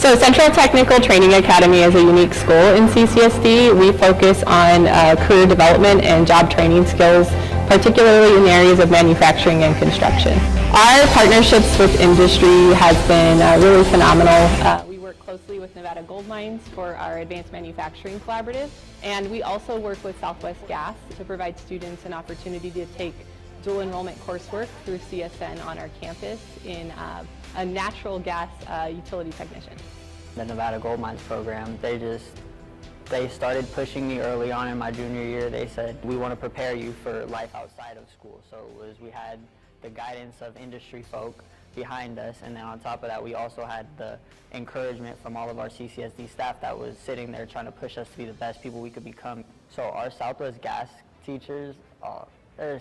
So Central Technical Training Academy is a unique school in CCSD. We focus on career development and job training skills, particularly in the areas of manufacturing and construction. Our partnerships with industry has been really phenomenal. We work closely with Nevada Gold Mines for our Advanced Manufacturing Collaborative, and we also work with Southwest Gas to provide students an opportunity to take dual enrollment coursework through CSN on our campus in a natural gas utility technician. The Nevada Gold Mines program, they started pushing me early on in my junior year. They said, we want to prepare you for life outside of school. So we had the guidance of industry folk behind us, and then on top of that, we also had the encouragement from all of our CCSD staff that was sitting there trying to push us to be the best people we could become. So our Southwest Gas teachers, they're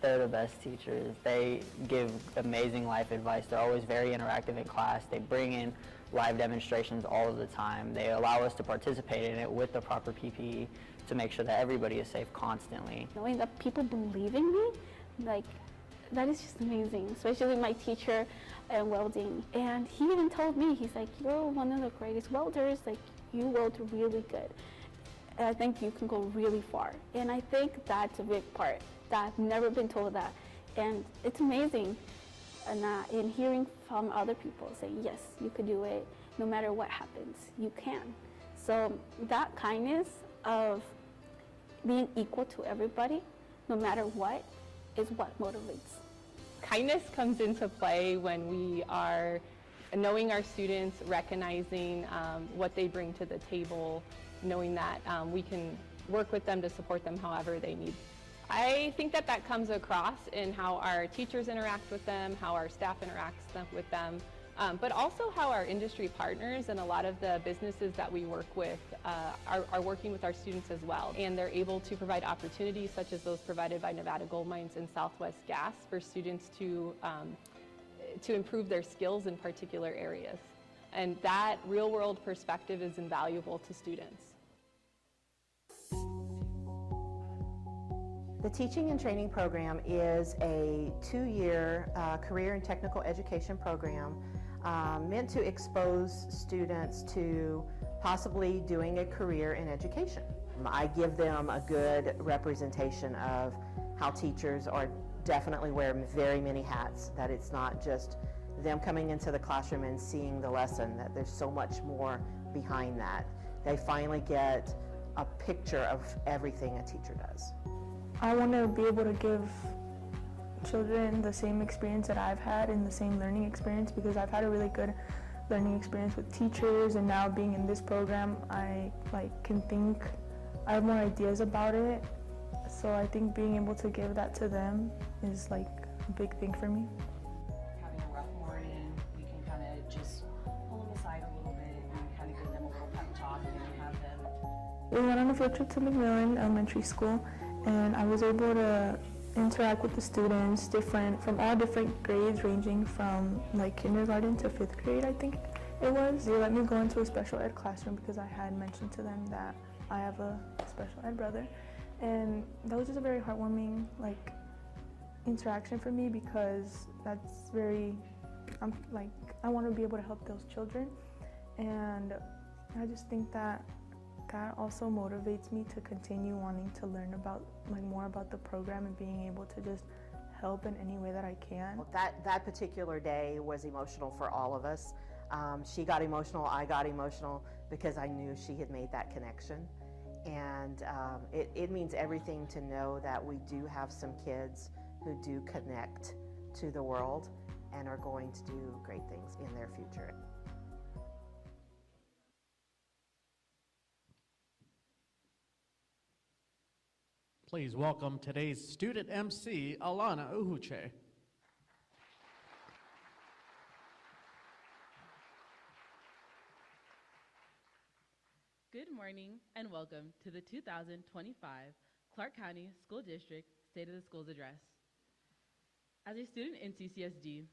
the best teachers. They give amazing life advice. They're always very interactive in class. They bring in live demonstrations all of the time. They allow us to participate in it with the proper PPE to make sure that everybody is safe constantly. Knowing that people believe in me, like, that is just amazing, especially my teacher in welding. And he even told me, he's like, you're one of the greatest welders, like, you weld really good. And I think you can go really far. And I think that's a big part, that I've never been told that. And it's amazing. And in hearing from other people saying, yes, you could do it, no matter what happens, you can. So that kindness of being equal to everybody, no matter what, is what motivates. Kindness comes into play when we are knowing our students, recognizing what they bring to the table, knowing that we can work with them to support them however they need. I think that comes across in how our teachers interact with them, how our staff interacts with them, but also how our industry partners and a lot of the businesses that we work with are working with our students as well. And they're able to provide opportunities such as those provided by Nevada Gold Mines and Southwest Gas for students to improve their skills in particular areas. And that real-world perspective is invaluable to students. The Teaching and Training Program is a 2-year career and technical education program meant to expose students to possibly doing a career in education. I give them a good representation of how teachers are definitely wear very many hats, that it's not just them coming into the classroom and seeing the lesson, that there's so much more behind that. They finally get a picture of everything a teacher does. I want to be able to give children the same experience that I've had and the same learning experience, because I've had a really good learning experience with teachers, and now being in this program, I can think, I have more ideas about it. So I think being able to give that to them is like a big thing for me. Having a rough morning, we can kind of just pull them aside a little bit and kind of give them a little pep talk, and then have them. We went on a field trip to McMillan Elementary School, and I was able to interact with the students from all different grades, ranging from like kindergarten to 5th grade, I think it was. They let me go into a special ed classroom because I had mentioned to them that I have a special ed brother, and that was just a very heartwarming interaction for me, because that's I want to be able to help those children, and I just think that also motivates me to continue wanting to learn about more about the program and being able to just help in any way that I can. That particular day was emotional for all of us. She got emotional, I got emotional, because I knew she had made that connection. And it means everything to know that we do have some kids who do connect to the world and are going to do great things in their future. Please welcome today's student MC, Alana Uhuche. Good morning and welcome to the 2025 Clark County School District State of the Schools Address. As a student in CCSD,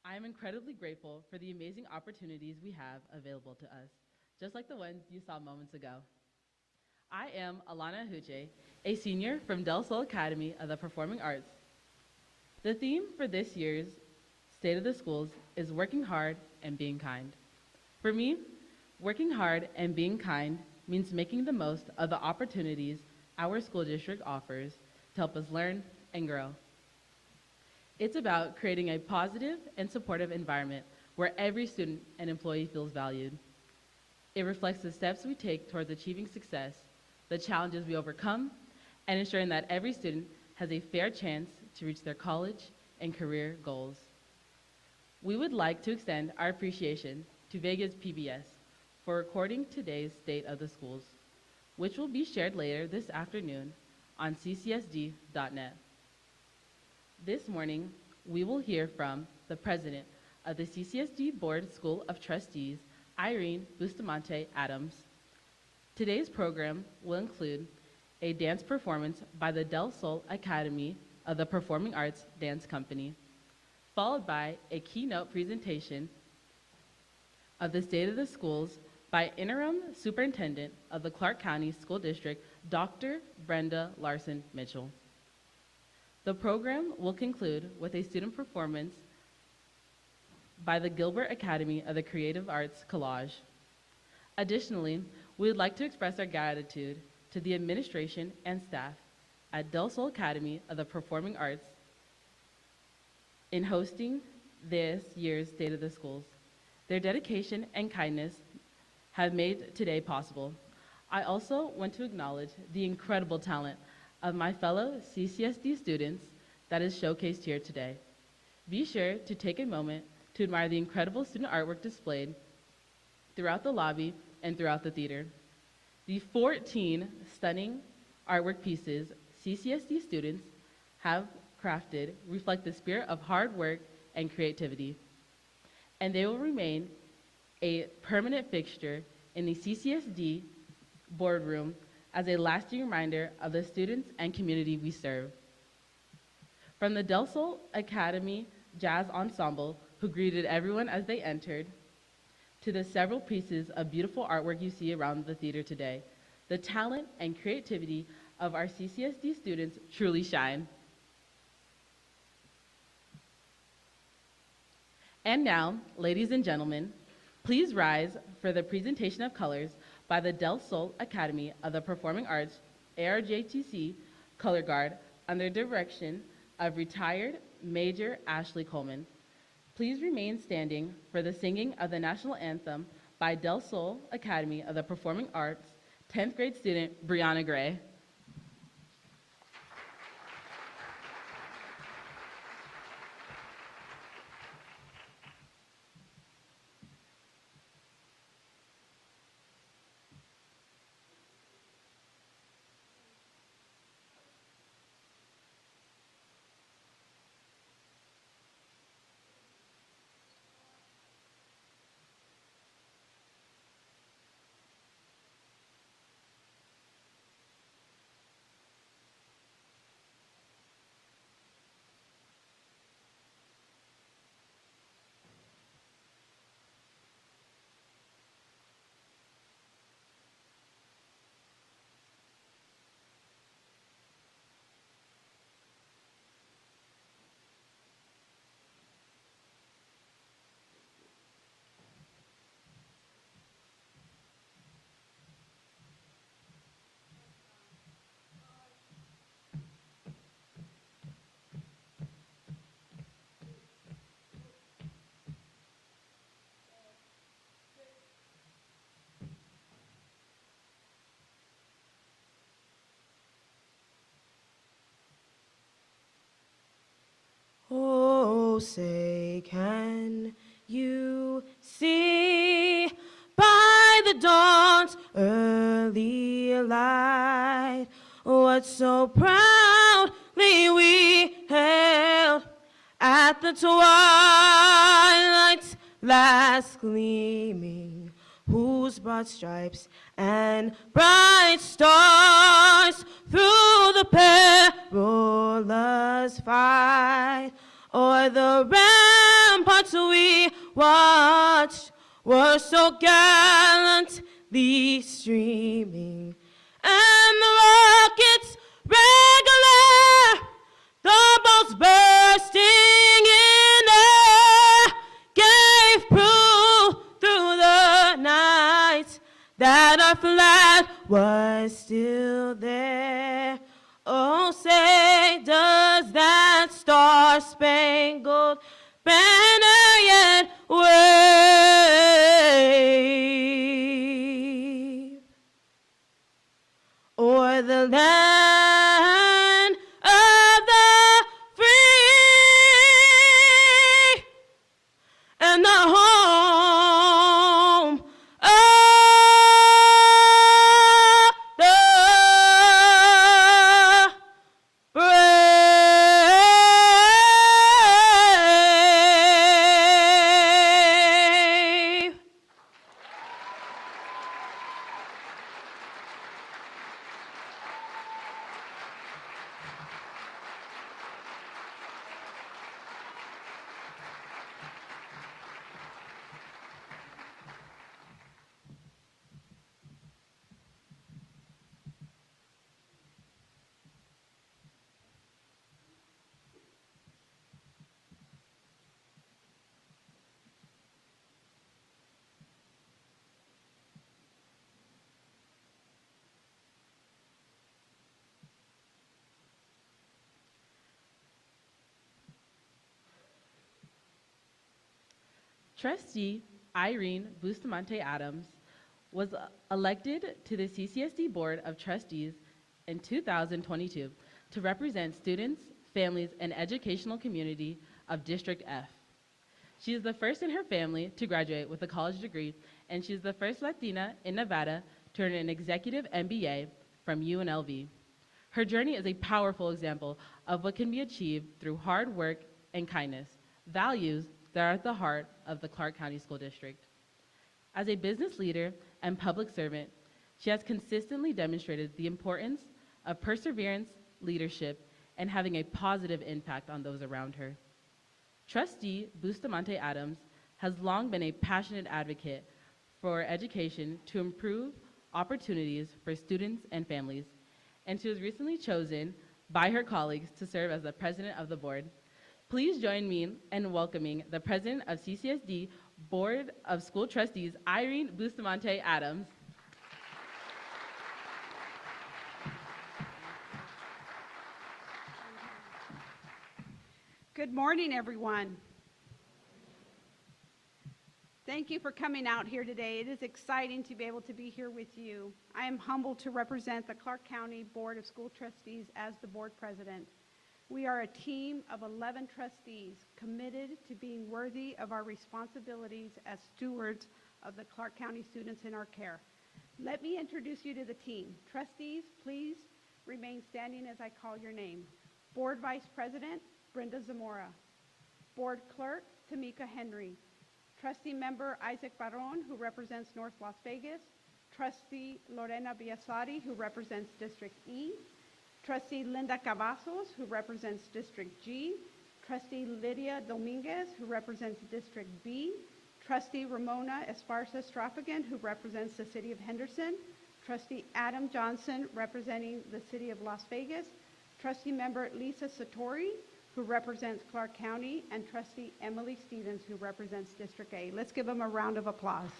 I am incredibly grateful for the amazing opportunities we have available to us, just like the ones you saw moments ago. I am Alana Uhuche, a senior from Del Sol Academy of the Performing Arts. The theme for this year's State of the Schools is working hard and being kind. For me, working hard and being kind means making the most of the opportunities our school district offers to help us learn and grow. It's about creating a positive and supportive environment where every student and employee feels valued. It reflects the steps we take towards achieving success, the challenges we overcome, and ensuring that every student has a fair chance to reach their college and career goals. We would like to extend our appreciation to Vegas PBS for recording today's State of the Schools, which will be shared later this afternoon on ccsd.net. This morning, we will hear from the president of the CCSD Board School of Trustees, Irene Bustamante Adams. Today's program will include a dance performance by the Del Sol Academy of the Performing Arts Dance Company, followed by a keynote presentation of the State of the Schools by Interim Superintendent of the Clark County School District, Dr. Brenda Larsen-Mitchell. The program will conclude with a student performance by the Gilbert Academy of the Creative Arts Collage. Additionally, we would like to express our gratitude to the administration and staff at Del Sol Academy of the Performing Arts in hosting this year's State of the Schools. Their dedication and kindness have made today possible. I also want to acknowledge the incredible talent of my fellow CCSD students that is showcased here today. Be sure to take a moment to admire the incredible student artwork displayed throughout the lobby and throughout the theater. The 14 stunning artwork pieces CCSD students have crafted reflect the spirit of hard work and creativity, and they will remain a permanent fixture in the CCSD boardroom as a lasting reminder of the students and community we serve. From the Del Sol Academy Jazz Ensemble, who greeted everyone as they entered, to the several pieces of beautiful artwork you see around the theater today, the talent and creativity of our CCSD students truly shine. And now, ladies and gentlemen, please rise for the presentation of colors by the Del Sol Academy of the Performing Arts, ARJTC Color Guard, under direction of retired Major Ashley Coleman. Please remain standing for the singing of the national anthem by Del Sol Academy of the Performing Arts, 10th grade student Brianna Gray. Oh, say, can you see by the dawn's early light what so proudly we hailed at the twilight's last gleaming, whose broad stripes and bright stars through the perilous fight o'er the ramparts we watched were so gallantly streaming, and the rockets regular, the bolts bursting in air, gave proof through the that our flag was still there. Oh, say, does that star-spangled banner yet wave o'er the land of the free and the home of the brave. Trustee Irene Bustamante Adams was elected to the CCSD Board of Trustees in 2022 to represent students, families, and educational community of District F. She is the first in her family to graduate with a college degree, and she is the first Latina in Nevada to earn an executive MBA from UNLV. Her journey is a powerful example of what can be achieved through hard work and kindness, values that are at the heart of the Clark County School District. As a business leader and public servant, she has consistently demonstrated the importance of perseverance, leadership, and having a positive impact on those around her. Trustee Bustamante Adams has long been a passionate advocate for education to improve opportunities for students and families, and she was recently chosen by her colleagues to serve as the president of the board. Please join me in welcoming the president of CCSD Board of School Trustees, Irene Bustamante Adams. Good morning, everyone. Thank you for coming out here today. It is exciting to be able to be here with you. I am humbled to represent the Clark County Board of School Trustees as the board president. We are a team of 11 trustees committed to being worthy of our responsibilities as stewards of the Clark County students in our care. Let me introduce you to the team. Trustees, please remain standing as I call your name. Board Vice President, Brenda Zamora. Board Clerk, Tamika Henry. Trustee Member Isaac Barron, who represents North Las Vegas. Trustee Lorena Biasati, who represents District E. Trustee Linda Cavazos, who represents District G. Trustee Lydia Dominguez, who represents District B. Trustee Ramona Esparza Strafagan, who represents the City of Henderson. Trustee Adam Johnson, representing the City of Las Vegas. Trustee Member Lisa Satori, who represents Clark County, and Trustee Emily Stevens, who represents District A. Let's give them a round of applause.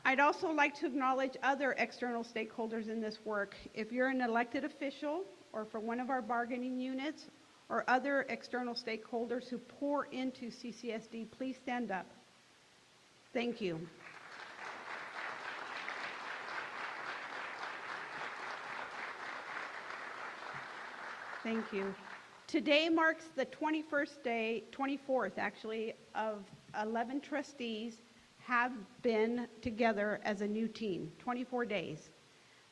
I'd also like to acknowledge other external stakeholders in this work. If you're an elected official or for one of our bargaining units or other external stakeholders who pour into CCSD, please stand up. Thank you. Thank you. Today marks the 24th actually, of 11 trustees have been together as a new team, 24 days.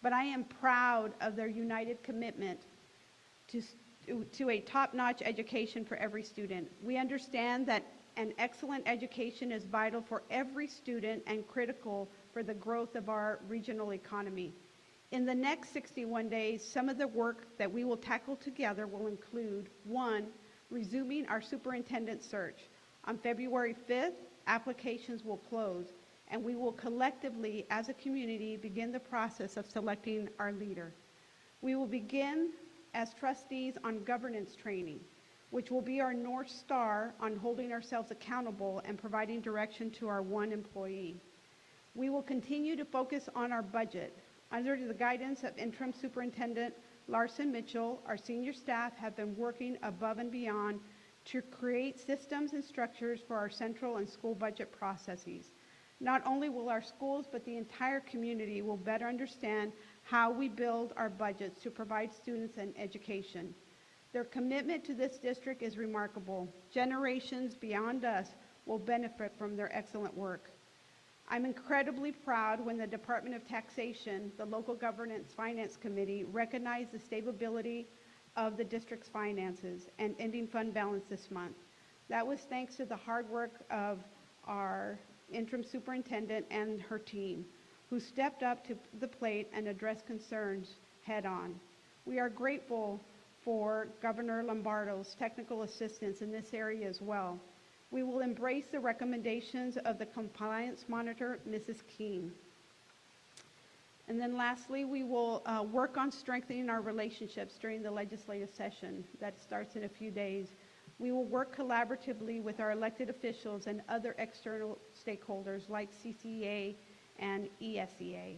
But I am proud of their united commitment to a top-notch education for every student. We understand that an excellent education is vital for every student and critical for the growth of our regional economy. In the next 61 days, some of the work that we will tackle together will include, 1, resuming our superintendent search. On February 5th, applications will close, and we will collectively, as a community, begin the process of selecting our leader. We will begin as trustees on governance training. which will be our North Star on holding ourselves accountable and providing direction to our one employee. We will continue to focus on our budget. Under the guidance of Interim Superintendent Larsen-Mitchell, our senior staff have been working above and beyond to create systems and structures for our central and school budget processes. Not only will our schools, but the entire community will better understand how we build our budgets to provide students an education. Their commitment to this district is remarkable. Generations beyond us will benefit from their excellent work. I'm incredibly proud when the Department of Taxation, the Local Governance Finance Committee, recognized the stability of the district's finances and ending fund balance this month. That was thanks to the hard work of our interim superintendent and her team, who stepped up to the plate and addressed concerns head on. We are grateful for Governor Lombardo's technical assistance in this area as well. We will embrace the recommendations of the compliance monitor, Mrs. Keene. And then lastly, we will work on strengthening our relationships during the legislative session that starts in a few days. We will work collaboratively with our elected officials and other external stakeholders like CCEA and ESEA.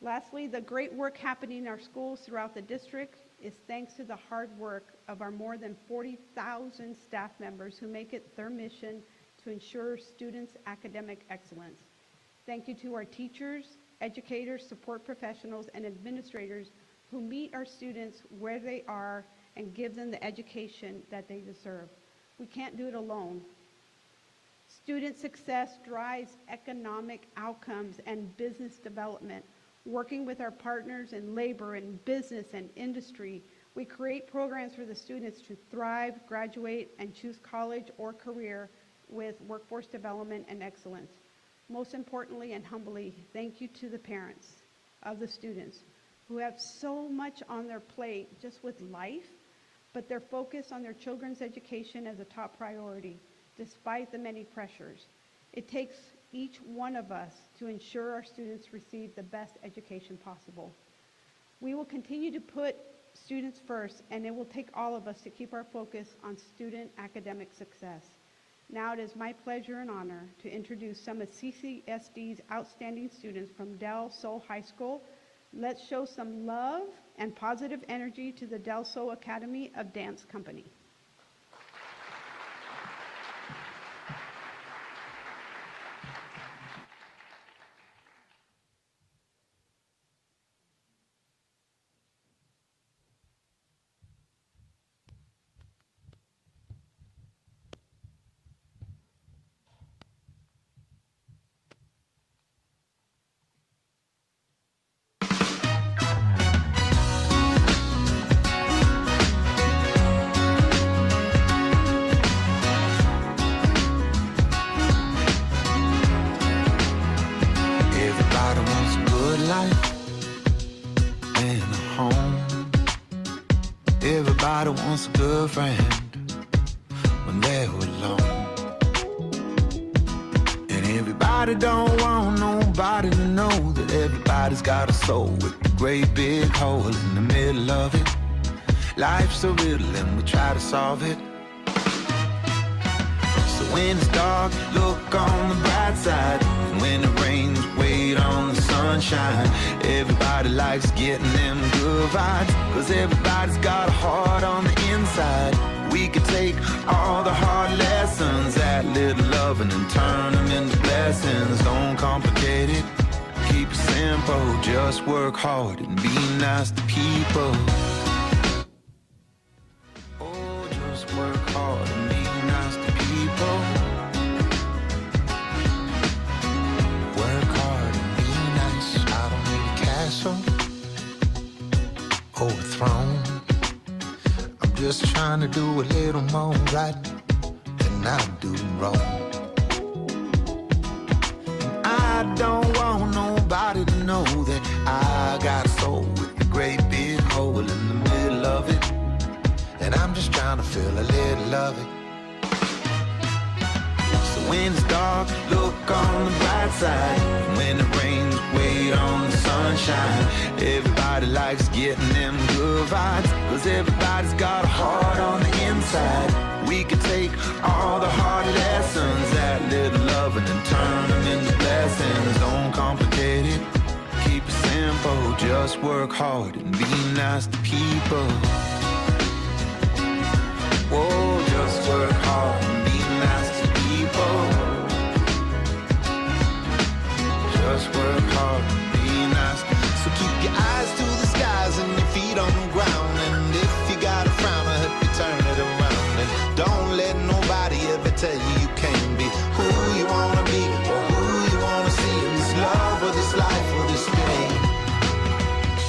Lastly, the great work happening in our schools throughout the district is thanks to the hard work of our more than 40,000 staff members who make it their mission to ensure students' academic excellence. Thank you to our teachers, educators, support professionals, and administrators who meet our students where they are and give them the education that they deserve. We can't do it alone. Student success drives economic outcomes and business development. Working with our partners in labor and business and industry, we create programs for the students to thrive, graduate, and choose college or career with workforce development and excellence. Most importantly and humbly, thank you to the parents of the students who have so much on their plate just with life, but they're focused on their children's education as a top priority, despite the many pressures. It takes each one of us to ensure our students receive the best education possible. We will continue to put students first, and it will take all of us to keep our focus on student academic success. Now it is my pleasure and honor to introduce some of CCSD's outstanding students from Del Sol High School. Let's show some love and positive energy to the Del Sol Academy of Dance Company. Everybody wants a good friend when they're alone. And everybody don't want nobody to know that everybody's got a soul with a great big hole in the middle of it. Life's a riddle and we try to solve it. So when it's dark, look on the bright side. And when it rains, wait on the sunshine. Everybody likes getting them good vibes, 'cause everybody's got a heart on the inside. We could take all the hard lessons, that little loving, and turn them into blessings. Don't complicate it, keep it simple. Just work hard and be nice to people. Oh, just work hard and be nice to people. Work hard and be nice. I don't need a castle or a throne. I'm just trying to do a little more right than I do wrong. And I don't want nobody to know that I got a soul with a great big hole in the middle of it. And I'm just trying to feel a little of it. So when it's dark, look on the bright side. And when it rains, wait on the sun. sunshine. Everybody likes getting them good vibes, 'cause everybody's got a heart on the inside. We could take all the hard lessons, that little loving, and turn them into blessings. Don't complicate it, keep it simple. Just work hard and be nice to people. Whoa, just work hard and be nice to people. Just work hard and be nice. So keep your eyes to the skies and your feet on the ground. And if you got a frown, I hope you turn it around. And don't let nobody ever tell you you can't be who you wanna be or who you wanna see in this love or this life or this thing.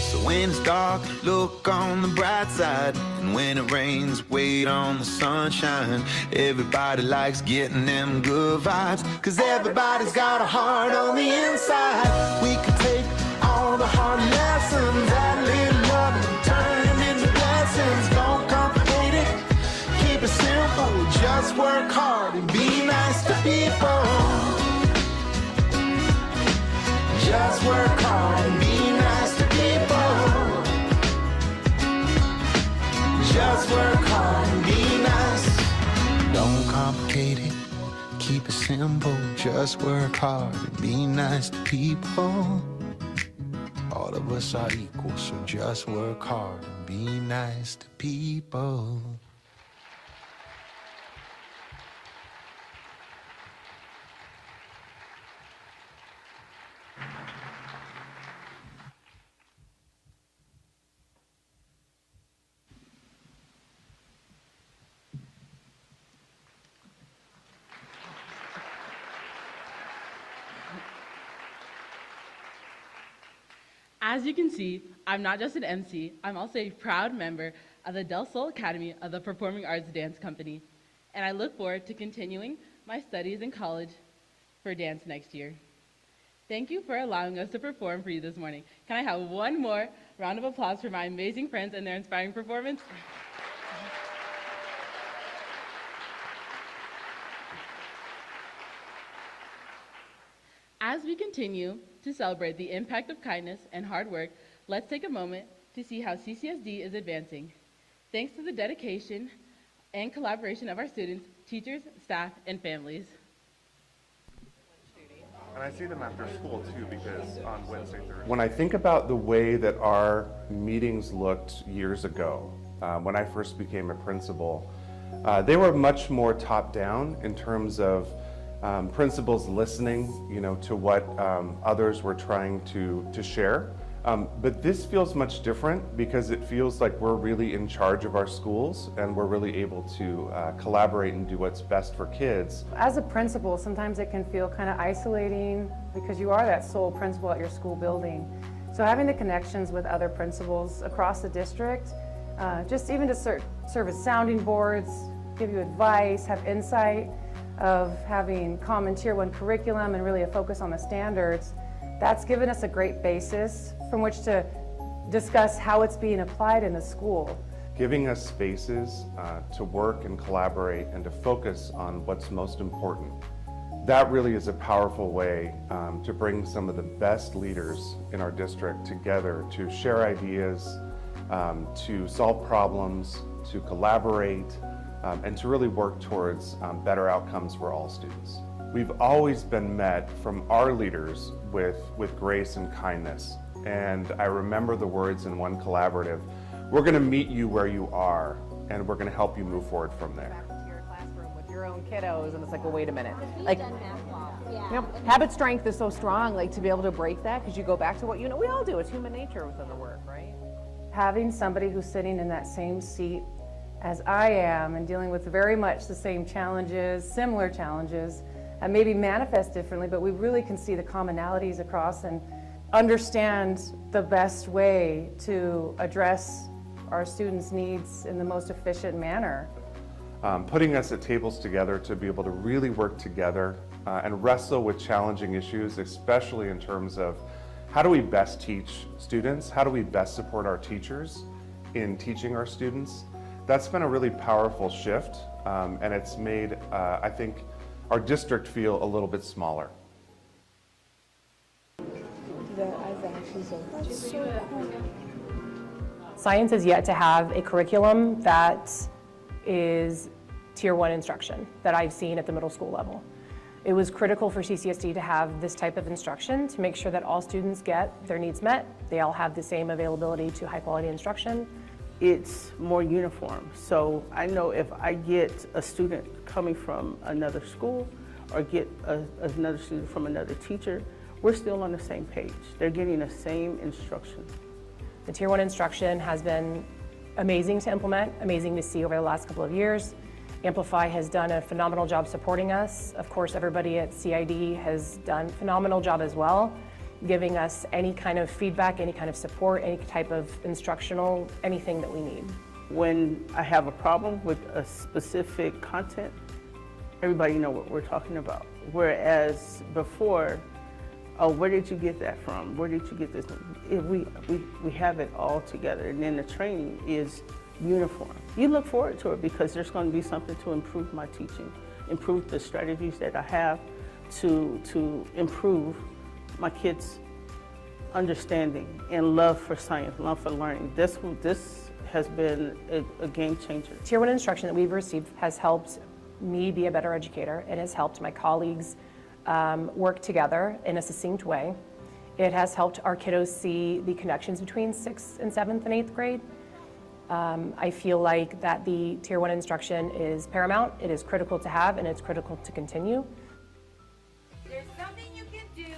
So when it's dark, look on the bright side. And when it rains, wait on the sunshine. Everybody likes getting them good vibes, 'cause everybody's got a heart on the inside. We can take all the hard lessons, that little love, and turn them into blessings. Don't complicate it, keep it simple. Just work hard and be nice to people. Just work hard and be nice to people. Just work hard and be nice. Don't complicate it, keep it simple. Just work hard and be nice to people. All of us are equal, so just work hard and be nice to people. As you can see, I'm not just an MC, I'm also a proud member of the Del Sol Academy of the Performing Arts Dance Company, and I look forward to continuing my studies in college for dance next year. Thank you for allowing us to perform for you this morning. Can I have one more round of applause for my amazing friends and their inspiring performance? As we continue to celebrate the impact of kindness and hard work, let's take a moment to see how CCSD is advancing. Thanks to the dedication and collaboration of our students, teachers, staff, and families. And I see them after school too, because on Wednesday, Thursday. When I think about the way that our meetings looked years ago, when I first became a principal, they were much more top-down in terms of principals listening, to what others were trying to share. But this feels much different because it feels like we're really in charge of our schools and we're really able to collaborate and do what's best for kids. As a principal, sometimes it can feel kind of isolating because you are that sole principal at your school building. So having the connections with other principals across the district, just even to serve as sounding boards, give you advice, have insight of having common Tier 1 curriculum and really a focus on the standards, that's given us a great basis from which to discuss how it's being applied in the school. Giving us spaces to work and collaborate and to focus on what's most important. That really is a powerful way to bring some of the best leaders in our district together to share ideas, to solve problems, to collaborate, and to really work towards better outcomes for all students. We've always been met from our leaders with grace and kindness. And I remember the words in one collaborative, we're gonna meet you where you are, and we're gonna help you move forward from there. Back to your classroom with your own kiddos, and it's like, well, wait a minute. Like, habit strength is so strong, like to be able to break that, because you go back to what we all do, it's human nature within the work, right? Having somebody who's sitting in that same seat as I am and dealing with very much the same challenges, similar challenges, and maybe manifest differently, but we really can see the commonalities across and understand the best way to address our students' needs in the most efficient manner. Putting us at tables together to be able to really work together and wrestle with challenging issues, especially in terms of how do we best teach students, how do we best support our teachers in teaching our students. That's been a really powerful shift, and it's made, I think, our district feel a little bit smaller. The Isaac. That's so cool. Science is yet to have a curriculum that is Tier 1 instruction that I've seen at the middle school level. It was critical for CCSD to have this type of instruction to make sure that all students get their needs met. They all have the same availability to high quality instruction. It's more uniform. So I know if I get a student coming from another school or get another student from another teacher, we're still on the same page. They're getting the same instruction. The Tier 1 instruction has been amazing to implement, amazing to see over the last couple of years. Amplify has done a phenomenal job supporting us. Of course, everybody at CID has done a phenomenal job as well, giving us any kind of feedback, any kind of support, any type of instructional, anything that we need. When I have a problem with a specific content, everybody knows what we're talking about. Whereas before, oh, where did you get that from? Where did you get this? We have it all together, and then the training is uniform. You look forward to it because there's going to be something to improve my teaching, improve the strategies that I have to improve my kids' understanding and love for science, love for learning. This has been a game changer. Tier 1 instruction that we've received has helped me be a better educator. It has helped my colleagues work together in a succinct way. It has helped our kiddos see the connections between 6th and 7th and 8th grade. I feel like that the Tier 1 instruction is paramount, it is critical to have, and it's critical to continue. There's something you can do,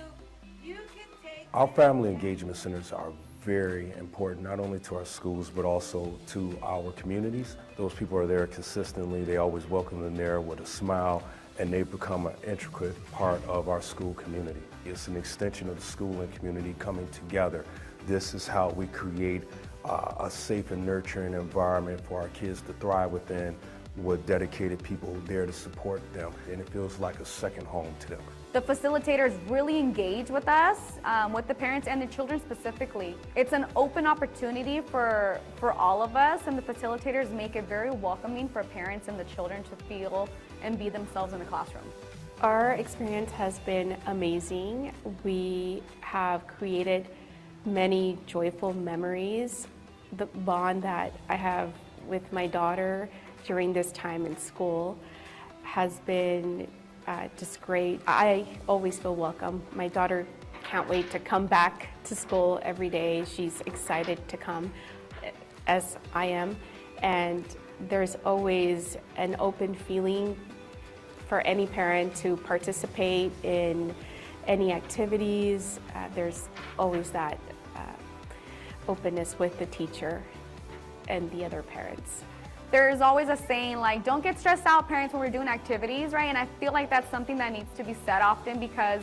you can take... Our family engagement centers are very important, not only to our schools, but also to our communities. Those people are there consistently, they always welcome them there with a smile, and they become an intricate part of our school community. It's an extension of the school and community coming together. This is how we create a safe and nurturing environment for our kids to thrive within, with dedicated people there to support them, and it feels like a second home to them. The facilitators really engage with us, with the parents and the children specifically. It's an open opportunity for all of us, and the facilitators make it very welcoming for parents and the children to feel and be themselves in the classroom. Our experience has been amazing. We have created many joyful memories. The bond that I have with my daughter during this time in school has been just great. I always feel welcome. My daughter can't wait to come back to school every day. She's excited to come, as I am, and there's always an open feeling for any parent to participate in any activities. There's always that openness with the teacher and the other parents. There's always a saying like, don't get stressed out, parents, when we're doing activities, right? And I feel like that's something that needs to be said often because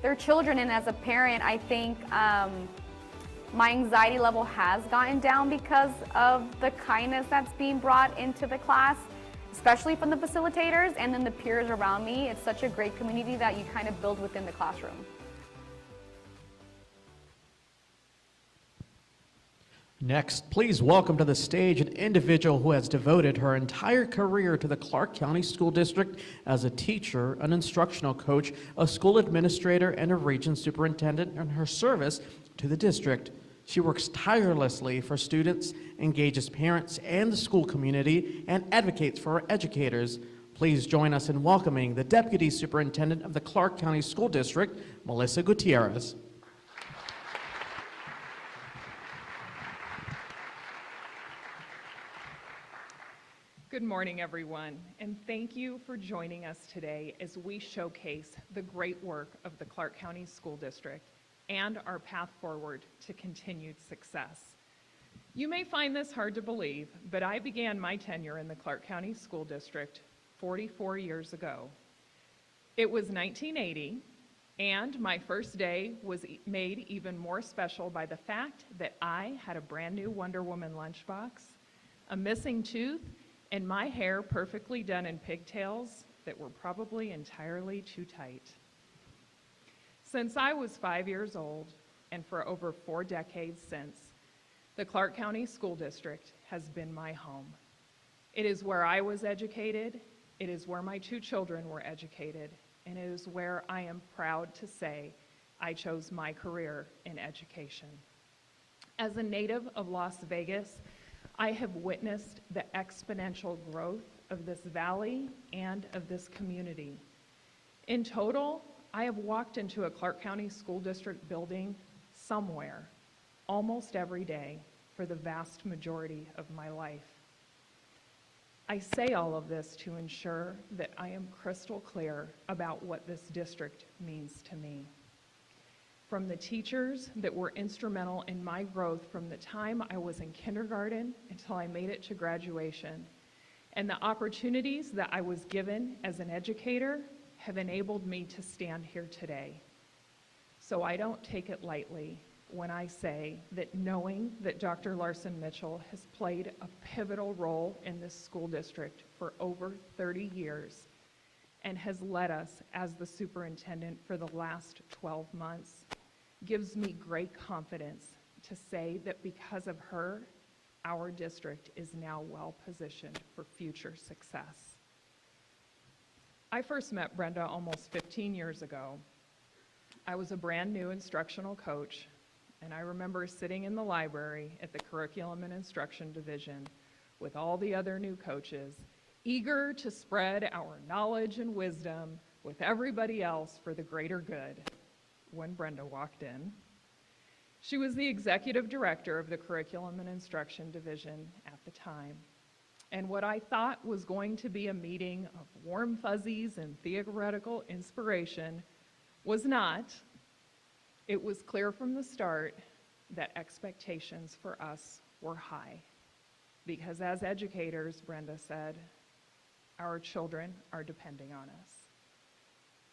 they're children, and as a parent, I think my anxiety level has gotten down because of the kindness that's being brought into the class, especially from the facilitators and then the peers around me. It's such a great community that you kind of build within the classroom. Next, please welcome to the stage an individual who has devoted her entire career to the Clark County School District as a teacher, an instructional coach, a school administrator, and a region superintendent in her service to the district. She works tirelessly for students, engages parents and the school community, and advocates for our educators. Please join us in welcoming the Deputy Superintendent of the Clark County School District, Melissa Gutierrez. Good morning, everyone, and thank you for joining us today as we showcase the great work of the Clark County School District and our path forward to continued success. You may find this hard to believe, but I began my tenure in the Clark County School District 44 years ago. It was 1980, and my first day was made even more special by the fact that I had a brand new Wonder Woman lunchbox, a missing tooth, and my hair perfectly done in pigtails that were probably entirely too tight. Since I was 5 years old, and for over 4 decades since, the Clark County School District has been my home. It is where I was educated, it is where my 2 children were educated, and it is where I am proud to say I chose my career in education. As a native of Las Vegas, I have witnessed the exponential growth of this valley and of this community. In total, I have walked into a Clark County School District building somewhere almost every day for the vast majority of my life. I say all of this to ensure that I am crystal clear about what this district means to me. From the teachers that were instrumental in my growth from the time I was in kindergarten until I made it to graduation, and the opportunities that I was given as an educator have enabled me to stand here today. So I don't take it lightly when I say that knowing that Dr. Larsen-Mitchell has played a pivotal role in this school district for over 30 years and has led us as the superintendent for the last 12 months gives me great confidence to say that because of her, our district is now well positioned for future success. I first met Brenda almost 15 years ago. I was a brand new instructional coach, and I remember sitting in the library at the Curriculum and Instruction Division with all the other new coaches, eager to spread our knowledge and wisdom with everybody else for the greater good, when Brenda walked in. She was the executive director of the Curriculum and Instruction Division at the time. And what I thought was going to be a meeting of warm fuzzies and theoretical inspiration was not. It was clear from the start that expectations for us were high. Because as educators, Brenda said, our children are depending on us.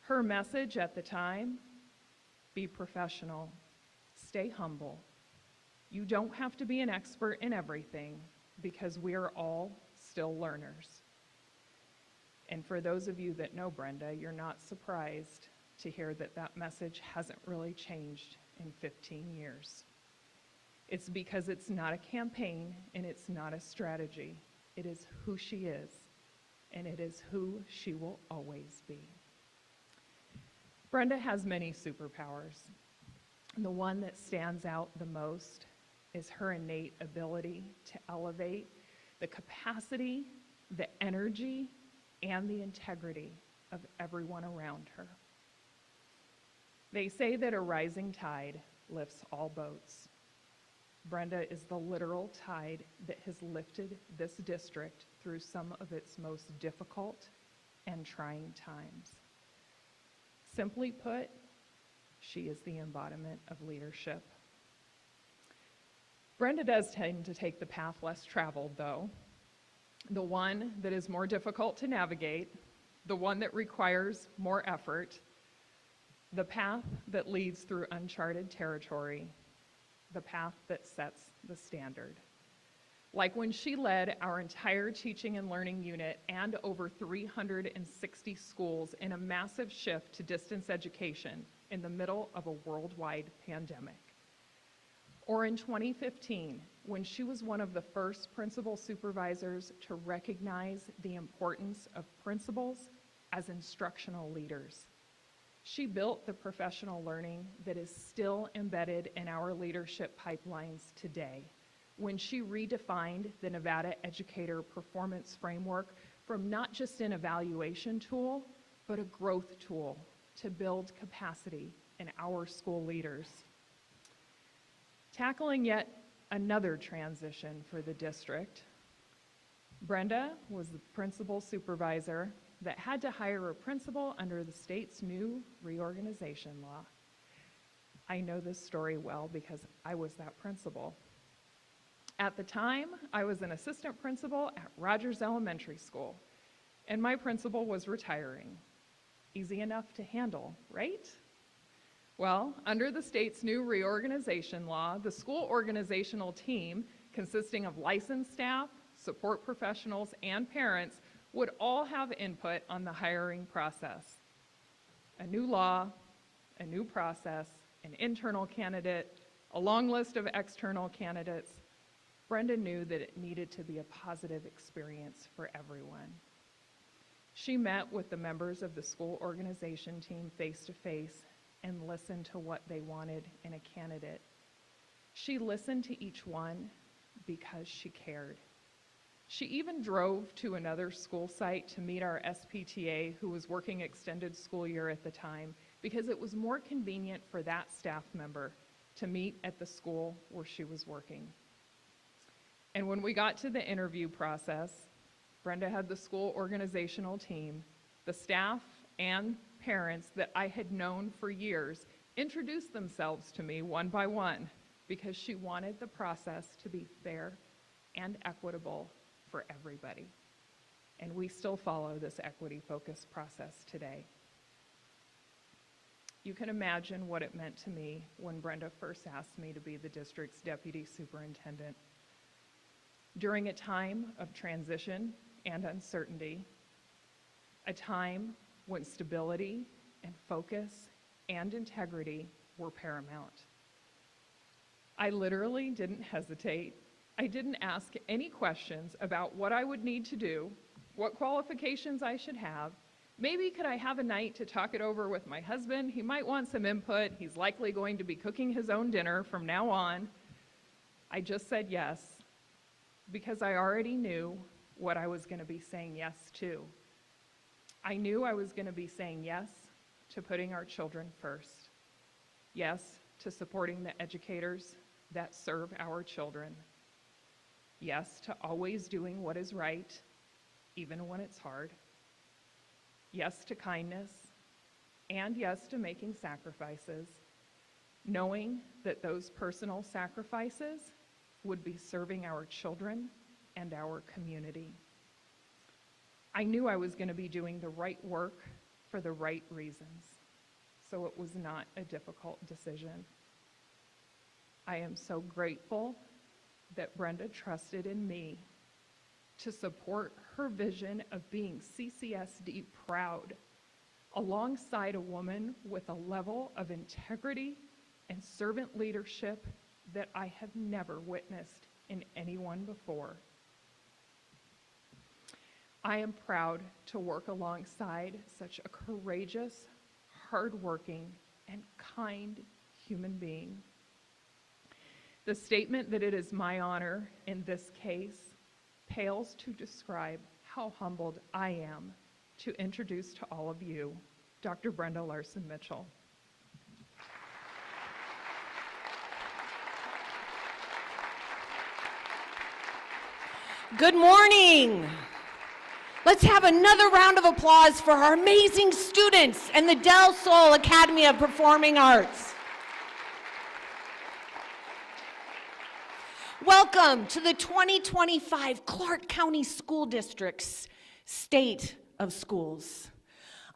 Her message at the time, be professional, stay humble. You don't have to be an expert in everything because we are all still learners. And for those of you that know Brenda, you're not surprised to hear that that message hasn't really changed in 15 years. It's because it's not a campaign and it's not a strategy. It is who she is, and it is who she will always be. Brenda has many superpowers. The one that stands out the most is her innate ability to elevate the capacity, the energy, and the integrity of everyone around her. They say that a rising tide lifts all boats. Brenda is the literal tide that has lifted this district through some of its most difficult and trying times. Simply put, she is the embodiment of leadership. Brenda does tend to take the path less traveled, though, the one that is more difficult to navigate, the one that requires more effort, the path that leads through uncharted territory, the path that sets the standard. Like when she led our entire teaching and learning unit and over 360 schools in a massive shift to distance education in the middle of a worldwide pandemic. Or in 2015, when she was one of the first principal supervisors to recognize the importance of principals as instructional leaders. She built the professional learning that is still embedded in our leadership pipelines today, when she redefined the Nevada Educator Performance Framework from not just an evaluation tool, but a growth tool to build capacity in our school leaders. Tackling yet another transition for the district, Brenda was the principal supervisor that had to hire a principal under the state's new reorganization law. I know this story well because I was that principal. At the time, I was an assistant principal at Rogers Elementary School, and my principal was retiring. Easy enough to handle, right? Well, under the state's new reorganization law, the school organizational team, consisting of licensed staff, support professionals, and parents, would all have input on the hiring process. A new law, a new process, an internal candidate, a long list of external candidates. Brenda knew that it needed to be a positive experience for everyone. She met with the members of the school organization team face to face and listen to what they wanted in a candidate. She listened to each one because she cared. She even drove to another school site to meet our SPTA, who was working extended school year at the time, because it was more convenient for that staff member to meet at the school where she was working. And when we got to the interview process, Brenda had the school organizational team, the staff and parents that I had known for years introduce themselves to me one by one because she wanted the process to be fair and equitable for everybody. And we still follow this equity-focused process today. You can imagine what it meant to me when Brenda first asked me to be the district's deputy superintendent. During a time of transition and uncertainty, a time when stability and focus and integrity were paramount. I literally didn't hesitate. I didn't ask any questions about what I would need to do, what qualifications I should have. Maybe could I have a night to talk it over with my husband? He might want some input. He's likely going to be cooking his own dinner from now on. I just said yes because I already knew what I was going to be saying yes to. I knew I was going to be saying yes to putting our children first. Yes to supporting the educators that serve our children. Yes to always doing what is right, even when it's hard. Yes to kindness, and yes to making sacrifices, knowing that those personal sacrifices would be serving our children and our community. I knew I was going to be doing the right work for the right reasons, so it was not a difficult decision. I am so grateful that Brenda trusted in me to support her vision of being CCSD proud, alongside a woman with a level of integrity and servant leadership that I have never witnessed in anyone before. I am proud to work alongside such a courageous, hardworking, and kind human being. The statement that it is my honor in this case pales to describe how humbled I am to introduce to all of you Dr. Brenda Larsen-Mitchell. Good morning. Let's have another round of applause for our amazing students and the Del Sol Academy of Performing Arts. Welcome to the 2025 Clark County School District's State of Schools.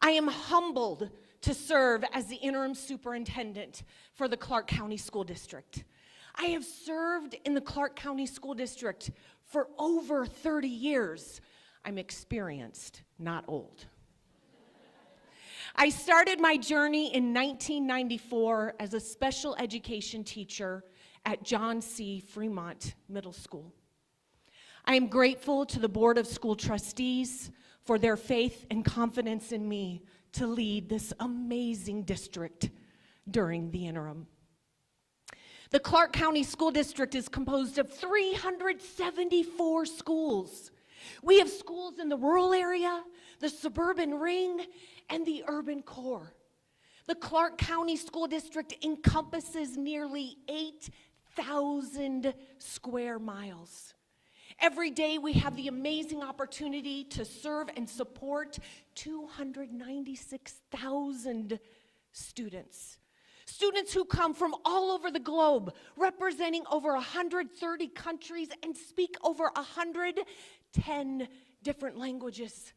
I am humbled to serve as the interim superintendent for the Clark County School District. I have served in the Clark County School District for over 30 years. I'm experienced, not old. I started my journey in 1994 as a special education teacher at John C. Fremont Middle School. I am grateful to the Board of School Trustees for their faith and confidence in me to lead this amazing district during the interim. The Clark County School District is composed of 374 schools. We have schools in the rural area, the suburban ring, and the urban core. The Clark County School District encompasses nearly 8,000 square miles. Every day we have the amazing opportunity to serve and support 296,000 students. Students who come from all over the globe, representing over 130 countries and speak over 110 different languages.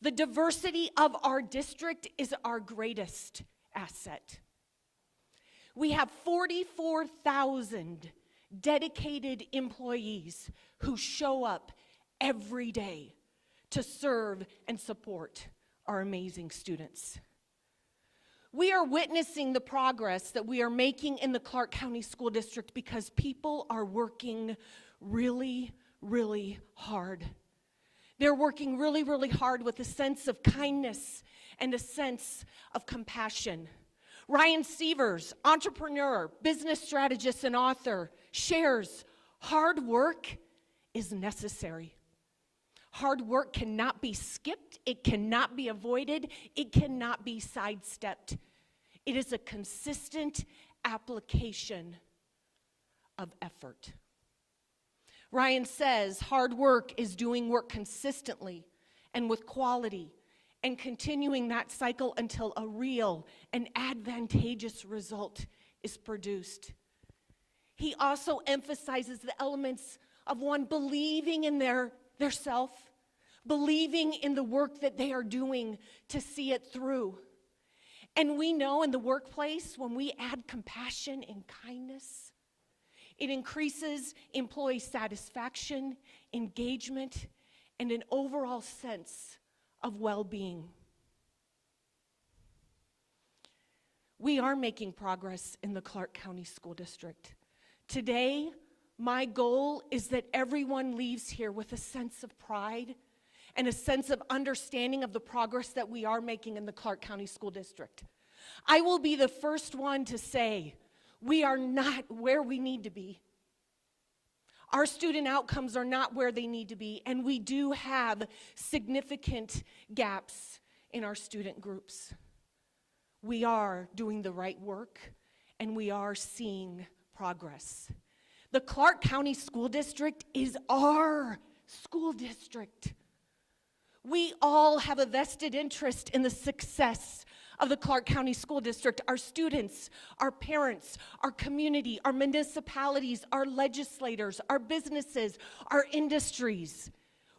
The diversity of our district is our greatest asset. We have 44,000 dedicated employees who show up every day to serve and support our amazing students. We are witnessing the progress that we are making in the Clark County School District because people are working really, really hard. They're working really, really hard with a sense of kindness and a sense of compassion. Ryan Sievers, entrepreneur, business strategist, and author, shares hard work is necessary. Hard work cannot be skipped, it cannot be avoided, it cannot be sidestepped. It is a consistent application of effort. Ryan says hard work is doing work consistently and with quality and continuing that cycle until a real and advantageous result is produced. He also emphasizes the elements of one believing in their self, believing in the work that they are doing to see it through. And we know in the workplace, when we add compassion and kindness, it increases employee satisfaction, engagement, and an overall sense of well-being. We are making progress in the Clark County School District. Today, my goal is that everyone leaves here with a sense of pride and a sense of understanding of the progress that we are making in the Clark County School District. I will be the first one to say we are not where we need to be. Our student outcomes are not where they need to be, and we do have significant gaps in our student groups. We are doing the right work, and we are seeing progress. The Clark County School District is our school district. We all have a vested interest in the success of the Clark County School District. Our students, our parents, our community, our municipalities, our legislators, our businesses, our industries.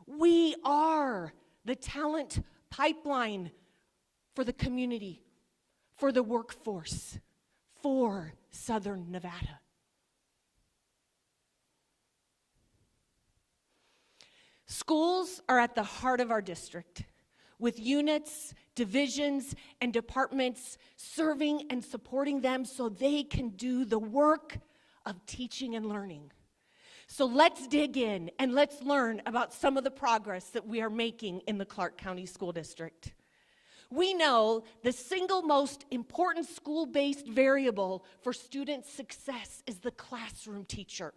We are the talent pipeline for the community, for the workforce, for Southern Nevada. Schools are at the heart of our district, with units, divisions, and departments serving and supporting them so they can do the work of teaching and learning. So let's dig in and let's learn about some of the progress that we are making in the Clark County School District. We know the single most important school-based variable for student success is the classroom teacher.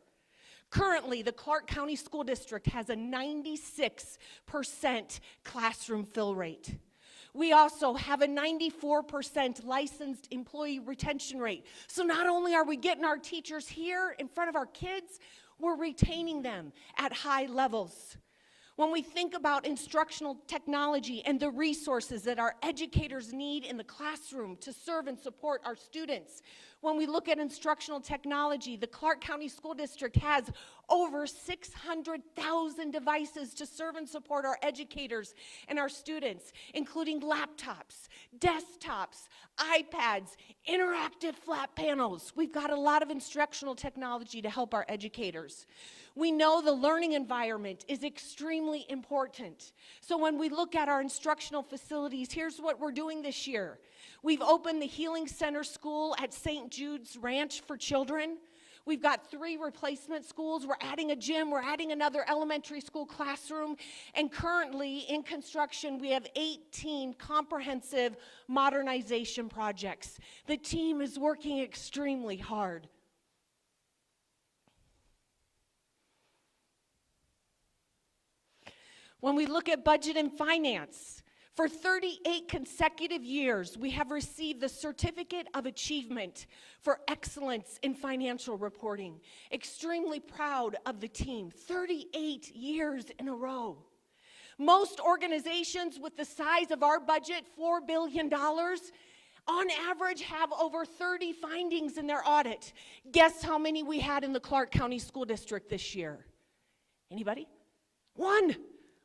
Currently, the Clark County School District has a 96% classroom fill rate. We also have a 94% licensed employee retention rate. So not only are we getting our teachers here in front of our kids, we're retaining them at high levels. When we think about instructional technology and the resources that our educators need in the classroom to serve and support our students, when we look at instructional technology, the Clark County School District has over 600,000 devices to serve and support our educators and our students, including laptops, desktops, iPads, interactive flat panels. We've got a lot of instructional technology to help our educators. We know the learning environment is extremely important. So when we look at our instructional facilities, here's what we're doing this year. We've opened the Healing Center School at St. Jude's Ranch for children. We've got 3 replacement schools. We're adding a gym. We're adding another elementary school classroom. And currently in construction, we have 18 comprehensive modernization projects. The team is working extremely hard. When we look at budget and finance, for 38 consecutive years, we have received the Certificate of Achievement for Excellence in Financial Reporting. Extremely proud of the team, 38 years in a row. Most organizations with the size of our budget, $4 billion, on average have over 30 findings in their audit. Guess how many we had in the Clark County School District this year? Anybody? 1.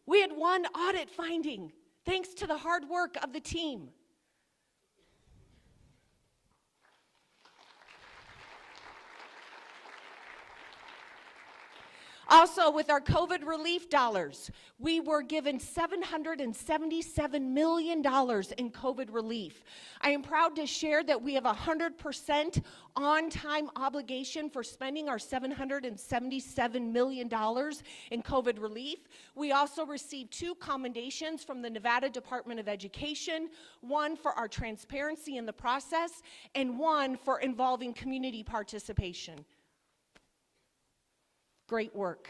We had 1 audit finding, thanks to the hard work of the team. Also, with our COVID relief dollars, we were given $777 million in COVID relief. I am proud to share that we have 100% on-time obligation for spending our $777 million in COVID relief. We also received 2 commendations from the Nevada Department of Education, one for our transparency in the process, and one for involving community participation. Great work.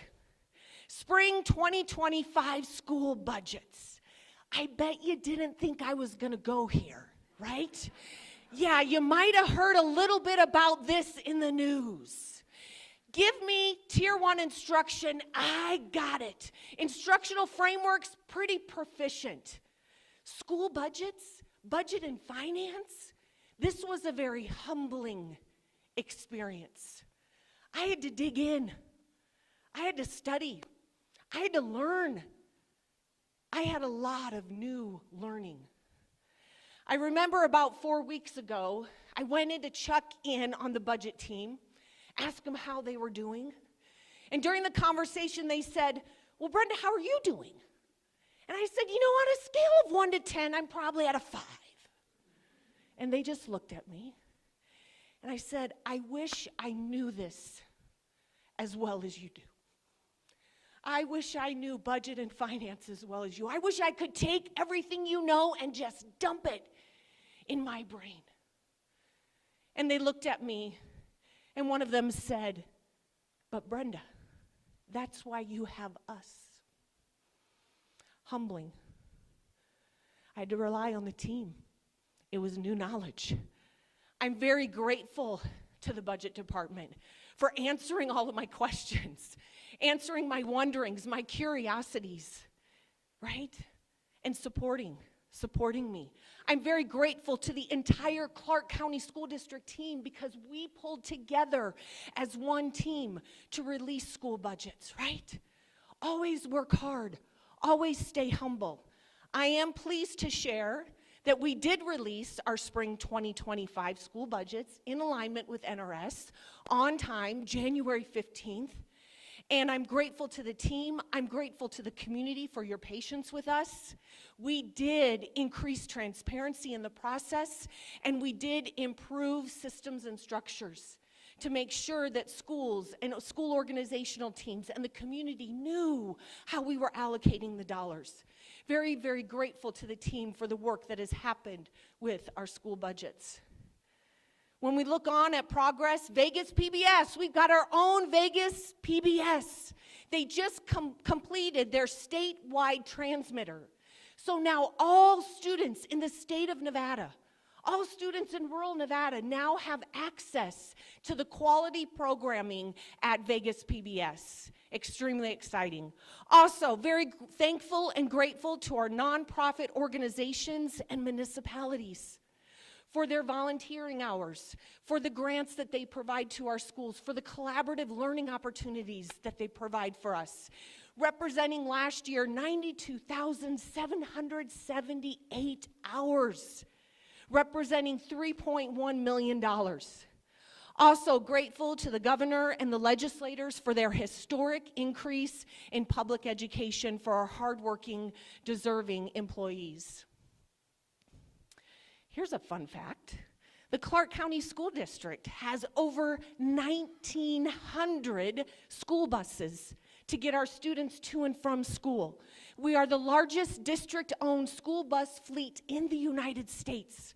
Spring 2025 school budgets. I bet you didn't think I was going to go here, right? Yeah, you might have heard a little bit about this in the news. Give me Tier 1 instruction, I got it. Instructional frameworks, pretty proficient. School budgets, budget and finance, this was a very humbling experience. I had to dig in. I had to study. I had to learn. I had a lot of new learning. I remember about 4 weeks ago, I went in to check in on the budget team, ask them how they were doing. And during the conversation, they said, well, Brenda, how are you doing? And I said, you know, on a scale of 1 to 10, I'm probably at a 5. And they just looked at me. And I said, I wish I knew this as well as you do. I wish I knew budget and finance as well as you. I wish I could take everything you know and just dump it in my brain. And they looked at me, and one of them said, but Brenda, that's why you have us. Humbling. I had to rely on the team. It was new knowledge. I'm very grateful to the budget department for answering all of my questions, answering my wonderings, my curiosities, right? And supporting me. I'm very grateful to the entire Clark County School District team because we pulled together as one team to release school budgets, right? Always work hard, always stay humble. I am pleased to share that we did release our spring 2025 school budgets in alignment with NRS on time, January 15th. And I'm grateful to the team. I'm grateful to the community for your patience with us. We did increase transparency in the process, and we did improve systems and structures to make sure that schools and school organizational teams and the community knew how we were allocating the dollars. Very, very grateful to the team for the work that has happened with our school budgets. When we look on at progress, Vegas PBS, we've got our own Vegas PBS. They just completed their statewide transmitter. So now all students in the state of Nevada, all students in rural Nevada now have access to the quality programming at Vegas PBS. Extremely exciting. Also, very thankful and grateful to our nonprofit organizations and municipalities for their volunteering hours, for the grants that they provide to our schools, for the collaborative learning opportunities that they provide for us. Representing last year, 92,778 hours, representing $3.1 million. Also grateful to the governor and the legislators for their historic increase in public education for our hardworking, deserving employees. Here's a fun fact. The Clark County School District has over 1,900 school buses to get our students to and from school. We are the largest district-owned school bus fleet in the United States.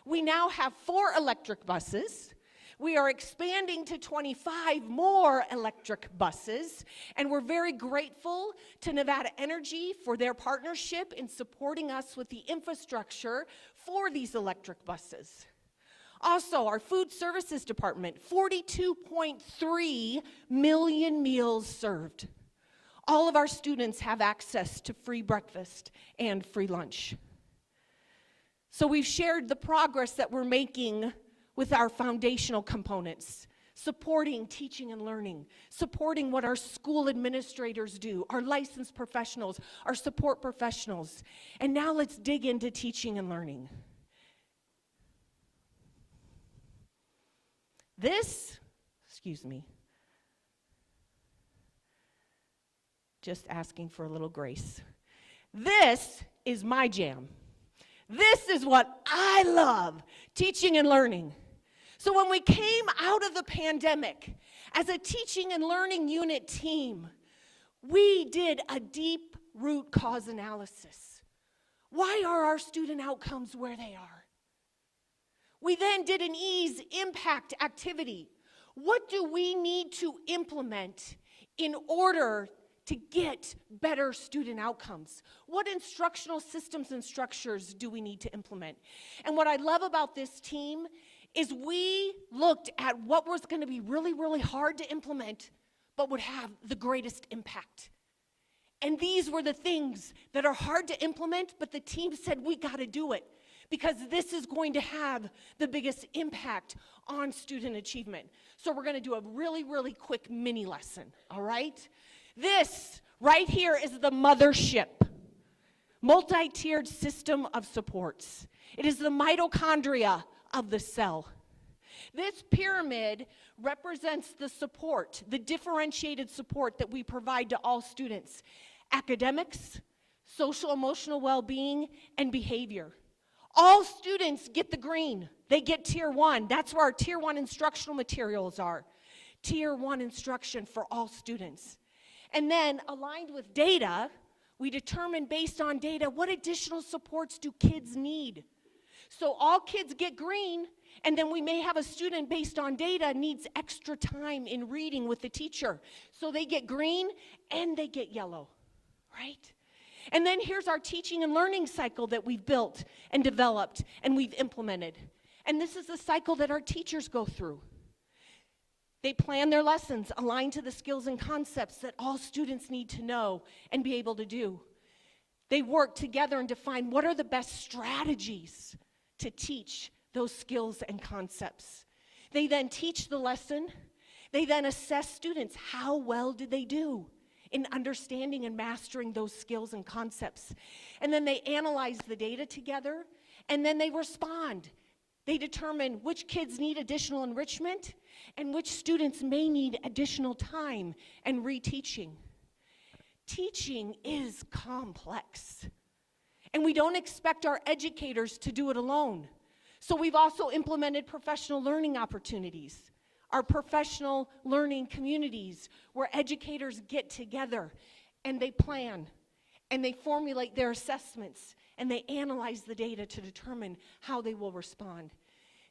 We now have 4 electric buses. We are expanding to 25 more electric buses, and we're very grateful to Nevada Energy for their partnership in supporting us with the infrastructure for these electric buses. Also, our food services department, 42.3 million meals served. All of our students have access to free breakfast and free lunch. So we've shared the progress that we're making with our foundational components, supporting teaching and learning, supporting what our school administrators do, our licensed professionals, our support professionals. And now let's dig into teaching and learning. just asking for a little grace. This is my jam. This is what I love, teaching and learning. So when we came out of the pandemic as a teaching and learning unit team, we did a deep root cause analysis. Why are our student outcomes where they are? We then did an ease impact activity. What do we need to implement in order to get better student outcomes? What instructional systems and structures do we need to implement? And what I love about this team is we looked at what was going to be really, really hard to implement, but would have the greatest impact. And these were the things that are hard to implement, but the team said, we got to do it, because this is going to have the biggest impact on student achievement. So we're going to do a really, really quick mini lesson, all right? This right here is the mothership, multi-tiered system of supports. It is the mitochondria of the cell. This pyramid represents the support, the differentiated support that we provide to all students: academics, social emotional well-being, and behavior. All students get the green. They get tier 1. That's where our tier 1 instructional materials are. Tier 1 instruction for all students. And then, aligned with data, we determine based on data what additional supports do kids need. So all kids get green, and then we may have a student based on data needs extra time in reading with the teacher. So they get green and they get yellow, right? And then here's our teaching and learning cycle that we've built and developed and we've implemented. And this is the cycle that our teachers go through. They plan their lessons aligned to the skills and concepts that all students need to know and be able to do. They work together and define what are the best strategies to teach those skills and concepts. They then teach the lesson. They then assess students. How well did they do in understanding and mastering those skills and concepts? And then they analyze the data together, and then they respond. They determine which kids need additional enrichment and which students may need additional time and reteaching. Teaching is complex, and we don't expect our educators to do it alone. So we've also implemented professional learning opportunities, our professional learning communities, where educators get together and they plan and they formulate their assessments and they analyze the data to determine how they will respond.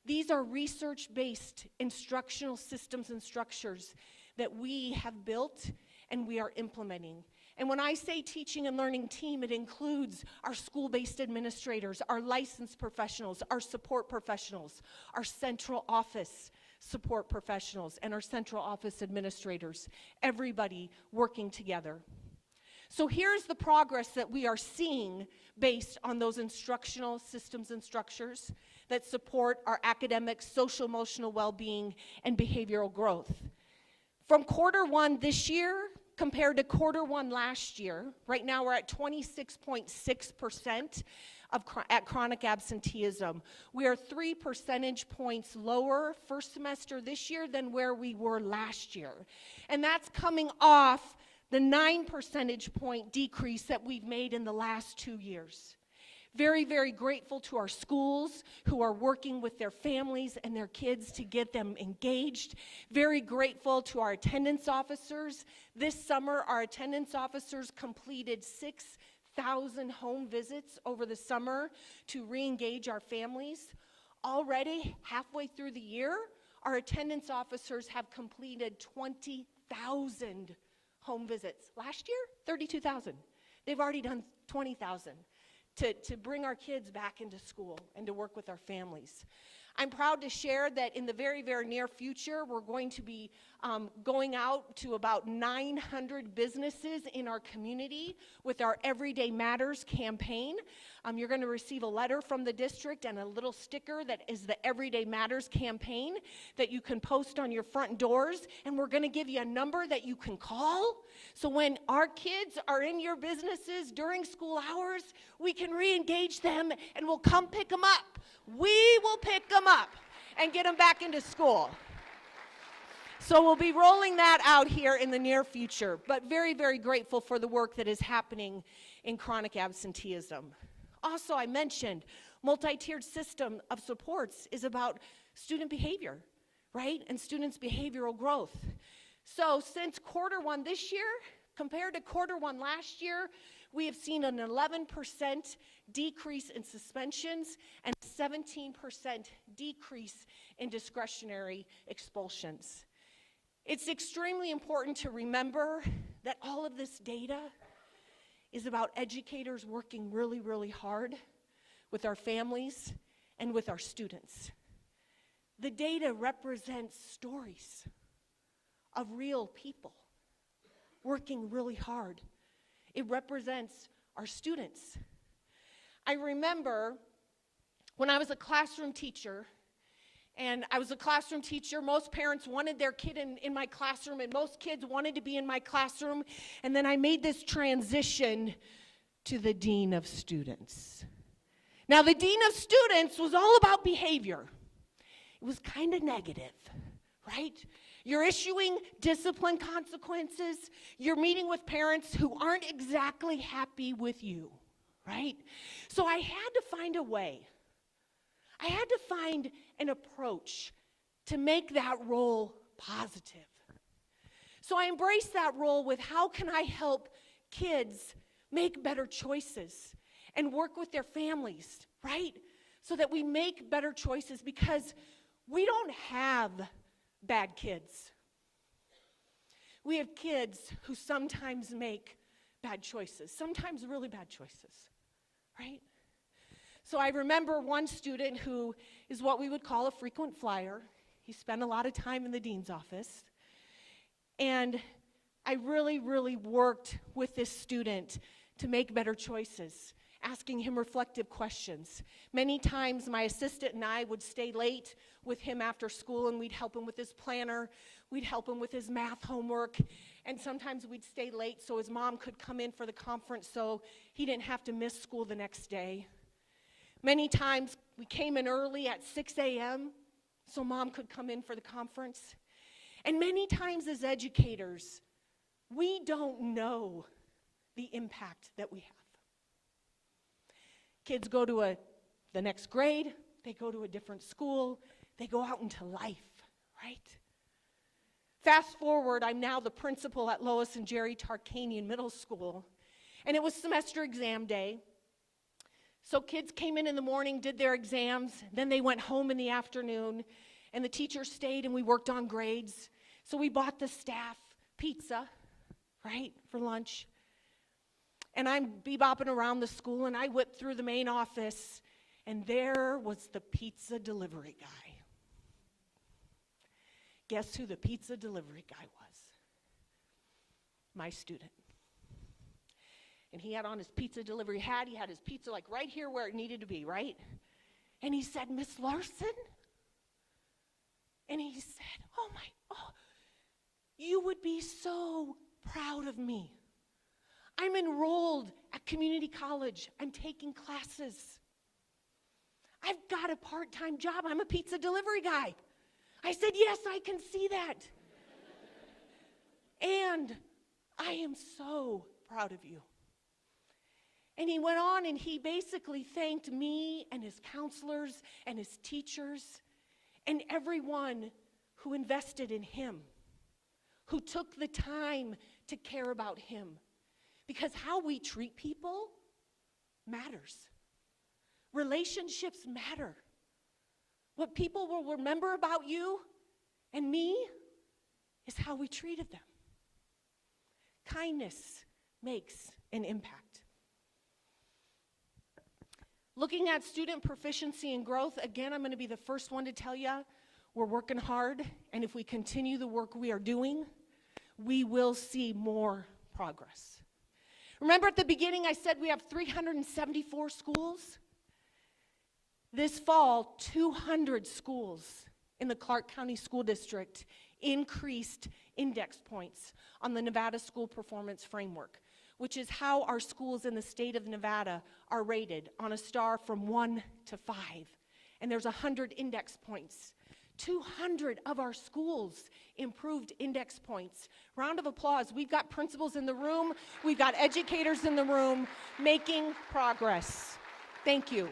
These are research-based instructional systems and structures that we have built and we are implementing. And when I say teaching and learning team, it includes our school-based administrators, our licensed professionals, our support professionals, our central office support professionals, and our central office administrators, everybody working together. So here's the progress that we are seeing based on those instructional systems and structures that support our academic, social, emotional well-being, and behavioral growth. From Q1 this year compared to Q1 last year, right now we're at 26.6% at chronic absenteeism. We are 3 percentage points lower first semester this year than where we were last year. And that's coming off the 9 percentage point decrease that we've made in the last 2 years. Very, very grateful to our schools who are working with their families and their kids to get them engaged. Very grateful to our attendance officers. This summer, our attendance officers completed 6,000 home visits over the summer to re-engage our families. Already, halfway through the year, our attendance officers have completed 20,000 home visits. Last year, 32,000. They've already done 20,000. To bring our kids back into school and to work with our families. I'm proud to share that in the very, very near future, we're going to be going out to about 900 businesses in our community with our Everyday Matters campaign. You're going to receive a letter from the district and a little sticker that is the Everyday Matters campaign that you can post on your front doors, and we're going to give you a number that you can call. So when our kids are in your businesses during school hours, we can re-engage them and we'll come pick them up. We will pick them up and get them back into school. So we'll be rolling that out here in the near future, but very, very grateful for the work that is happening in chronic absenteeism. Also, I mentioned multi-tiered system of supports is about student behavior, right? And students' behavioral growth. So since quarter one this year, compared to quarter one last year, we have seen an 11% decrease in suspensions and a 17% decrease in discretionary expulsions. It's extremely important to remember that all of this data is about educators working really, really hard with our families and with our students. The data represents stories of real people working really hard. It represents our students. I remember when I was a classroom teacher, most parents wanted their kid in my classroom, and most kids wanted to be in my classroom, and then I made this transition to the dean of students. Now, the dean of students was all about behavior. It was kind of negative, right? You're issuing discipline consequences. You're meeting with parents who aren't exactly happy with you, right? So I had to find a way. I had to find an approach to make that role positive. So I embraced that role with how can I help kids make better choices and work with their families, right? So that we make better choices, because we don't have bad kids. We have kids who sometimes make bad choices, sometimes really bad choices, right? So I remember one student who is what we would call a frequent flyer. He spent a lot of time in the dean's office. And I really, really worked with this student to make better choices, asking him reflective questions. Many times my assistant and I would stay late with him after school, and we'd help him with his planner, we'd help him with his math homework, and sometimes we'd stay late so his mom could come in for the conference so he didn't have to miss school the next day. Many times we came in early at 6 a.m. so mom could come in for the conference. And many times as educators, we don't know the impact that we have. Kids go to the next grade, they go to a different school, they go out into life, right? Fast forward, I'm now the principal at Lois and Jerry Tarkanian Middle School, and it was semester exam day. So kids came in the morning, did their exams, then they went home in the afternoon, and the teacher stayed and we worked on grades. So we bought the staff pizza, right, for lunch. And I'm bebopping around the school, and I whipped through the main office, and there was the pizza delivery guy. Guess who the pizza delivery guy was? My student. And he had on his pizza delivery hat. He had his pizza like right here where it needed to be, right? And he said, "Miss Larsen?" And he said, oh, you would be so proud of me. I'm enrolled at community college. I'm taking classes. I've got a part-time job. I'm a pizza delivery guy. I said, yes, I can see that. And I am so proud of you. And he went on and he basically thanked me and his counselors and his teachers and everyone who invested in him, who took the time to care about him. Because how we treat people matters. Relationships matter. What people will remember about you and me is how we treated them. Kindness makes an impact. Looking at student proficiency and growth, again, I'm going to be the first one to tell you we're working hard, and if we continue the work we are doing, we will see more progress. Remember at the beginning I said we have 374 schools? This fall, 200 schools in the Clark County School District increased index points on the Nevada School Performance Framework, which is how our schools in the state of Nevada are rated on a star from 1 to 5. And there's 100 index points. 200 of our schools improved index points. Round of applause. We've got principals in the room. We've got educators in the room making progress. Thank you.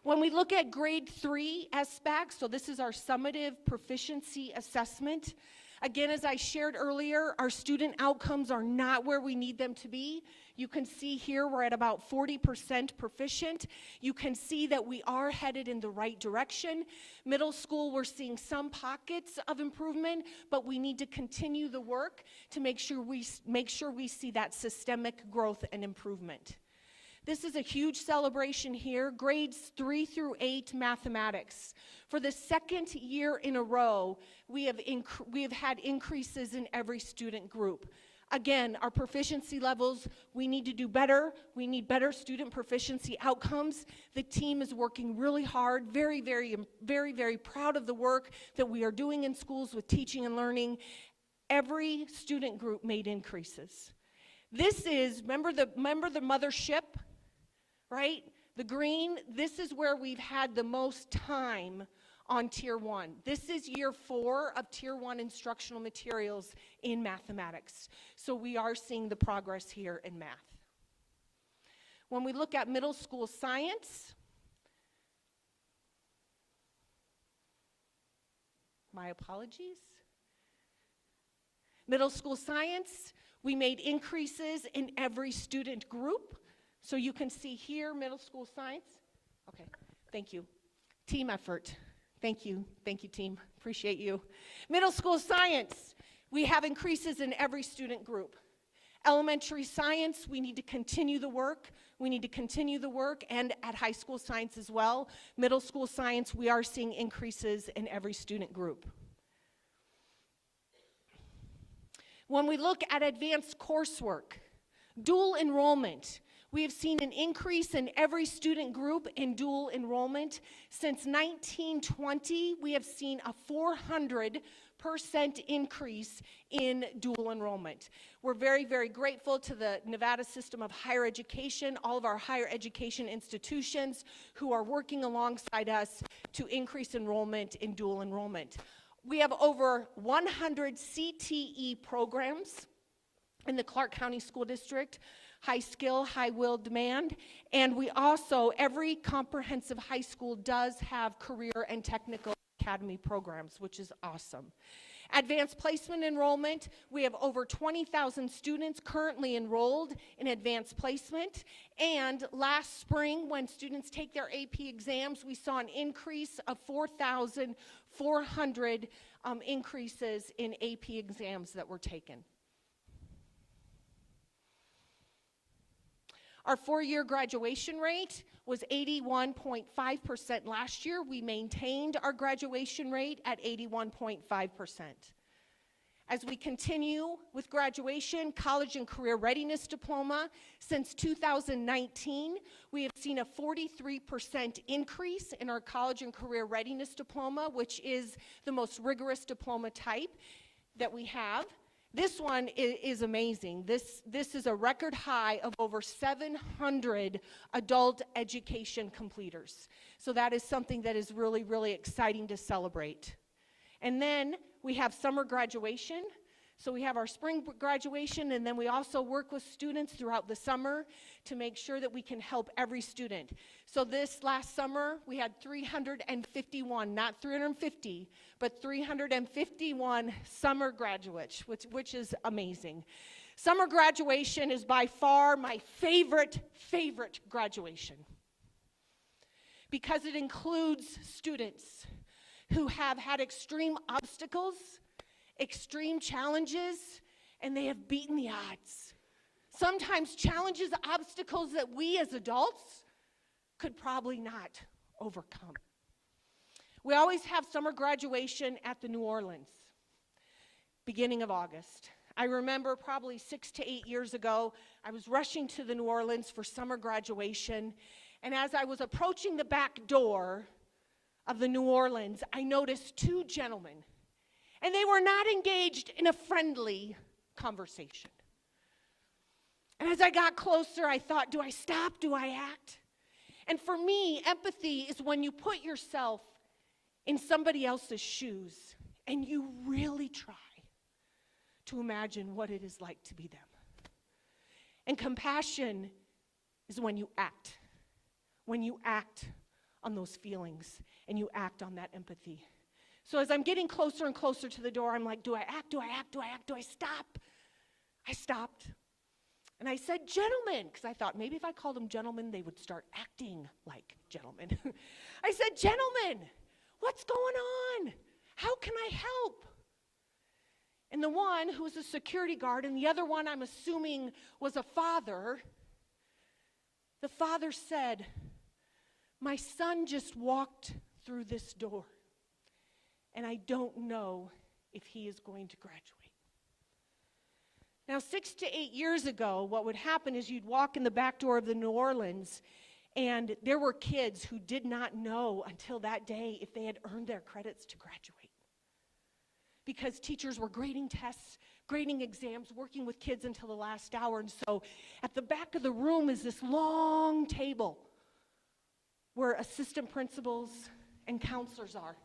When we look at grade 3 SBAC, so this is our summative proficiency assessment. Again, as I shared earlier, our student outcomes are not where we need them to be. You can see here we're at about 40% proficient. You can see that we are headed in the right direction. Middle school, we're seeing some pockets of improvement, but we need to continue the work to make sure we see that systemic growth and improvement. This is a huge celebration here, grades 3 through 8 mathematics. For the second year in a row, we have had increases in every student group. Again, our proficiency levels, we need to do better. We need better student proficiency outcomes. The team is working really hard, very, very proud of the work that we are doing in schools with teaching and learning. Every student group made increases. This is, remember the mothership? Right? The green, this is where we've had the most time on Tier 1. This is year 4 of Tier 1 instructional materials in mathematics. So we are seeing the progress here in math. When we look at middle school science, my apologies. Middle school science, we made increases in every student group. So you can see here, middle school science. Okay, thank you. Team effort. Thank you, team. Appreciate you. Middle school science, we have increases in every student group. Elementary science, we need to continue the work. And at high school science as well. Middle school science, we are seeing increases in every student group. When we look at advanced coursework, dual enrollment, we have seen an increase in every student group in dual enrollment. Since 1920, we have seen a 400% increase in dual enrollment. We're very, very grateful to the Nevada system of higher education, all of our higher education institutions who are working alongside us to increase enrollment in dual enrollment. We have over 100 CTE programs in the Clark County School District. High skill, high will demand, and we also, every comprehensive high school does have career and technical academy programs, which is awesome. Advanced placement enrollment, we have over 20,000 students currently enrolled in advanced placement, and last spring when students take their AP exams, we saw an increase of 4,400 increases in AP exams that were taken. Our 4-year graduation rate was 81.5% last year. We maintained our graduation rate at 81.5%. As we continue with graduation, college and career readiness diploma, since 2019, we have seen a 43% increase in our college and career readiness diploma, which is the most rigorous diploma type that we have. This one is amazing. This is a record high of over 700 adult education completers. So that is something that is really, really exciting to celebrate. And then we have summer graduation. So we have our spring graduation, and then we also work with students throughout the summer to make sure that we can help every student. So this last summer, we had 351, not 350, but 351 summer graduates, which is amazing. Summer graduation is by far my favorite graduation because it includes students who have had extreme obstacles, extreme challenges, and they have beaten the odds. Sometimes challenges, obstacles that we as adults could probably not overcome. We always have summer graduation at the New Orleans, beginning of August. I remember probably 6 to 8 years ago, I was rushing to the New Orleans for summer graduation, and as I was approaching the back door of the New Orleans, I noticed 2 gentlemen. And they were not engaged in a friendly conversation. And as I got closer, I thought, do I stop? Do I act? And for me, empathy is when you put yourself in somebody else's shoes and you really try to imagine what it is like to be them. And compassion is when you act on those feelings and you act on that empathy. So as I'm getting closer and closer to the door, I'm like, do I act? Do I act? Do I act? Do I stop? I stopped. And I said, gentlemen, because I thought maybe if I called them gentlemen, they would start acting like gentlemen. I said, gentlemen, what's going on? How can I help? And the one who was a security guard and the other one I'm assuming was a father, the father said, my son just walked through this door, and I don't know if he is going to graduate. Now, 6 to 8 years ago, what would happen is you'd walk in the back door of the New Orleans, and there were kids who did not know until that day if they had earned their credits to graduate. Because teachers were grading tests, grading exams, working with kids until the last hour. And so at the back of the room is this long table where assistant principals and counselors are.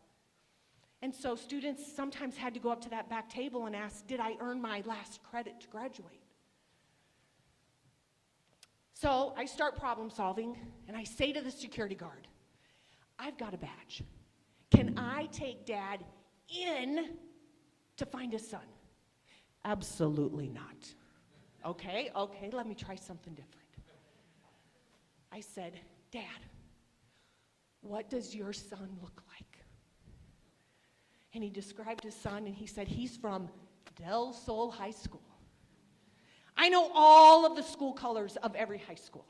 And so students sometimes had to go up to that back table and ask, did I earn my last credit to graduate? So I start problem solving, and I say to the security guard, I've got a badge. Can I take Dad in to find his son? Absolutely not. Okay, let me try something different. I said, Dad, what does your son look like? And he described his son, and he said, he's from Del Sol High School. I know all of the school colors of every high school.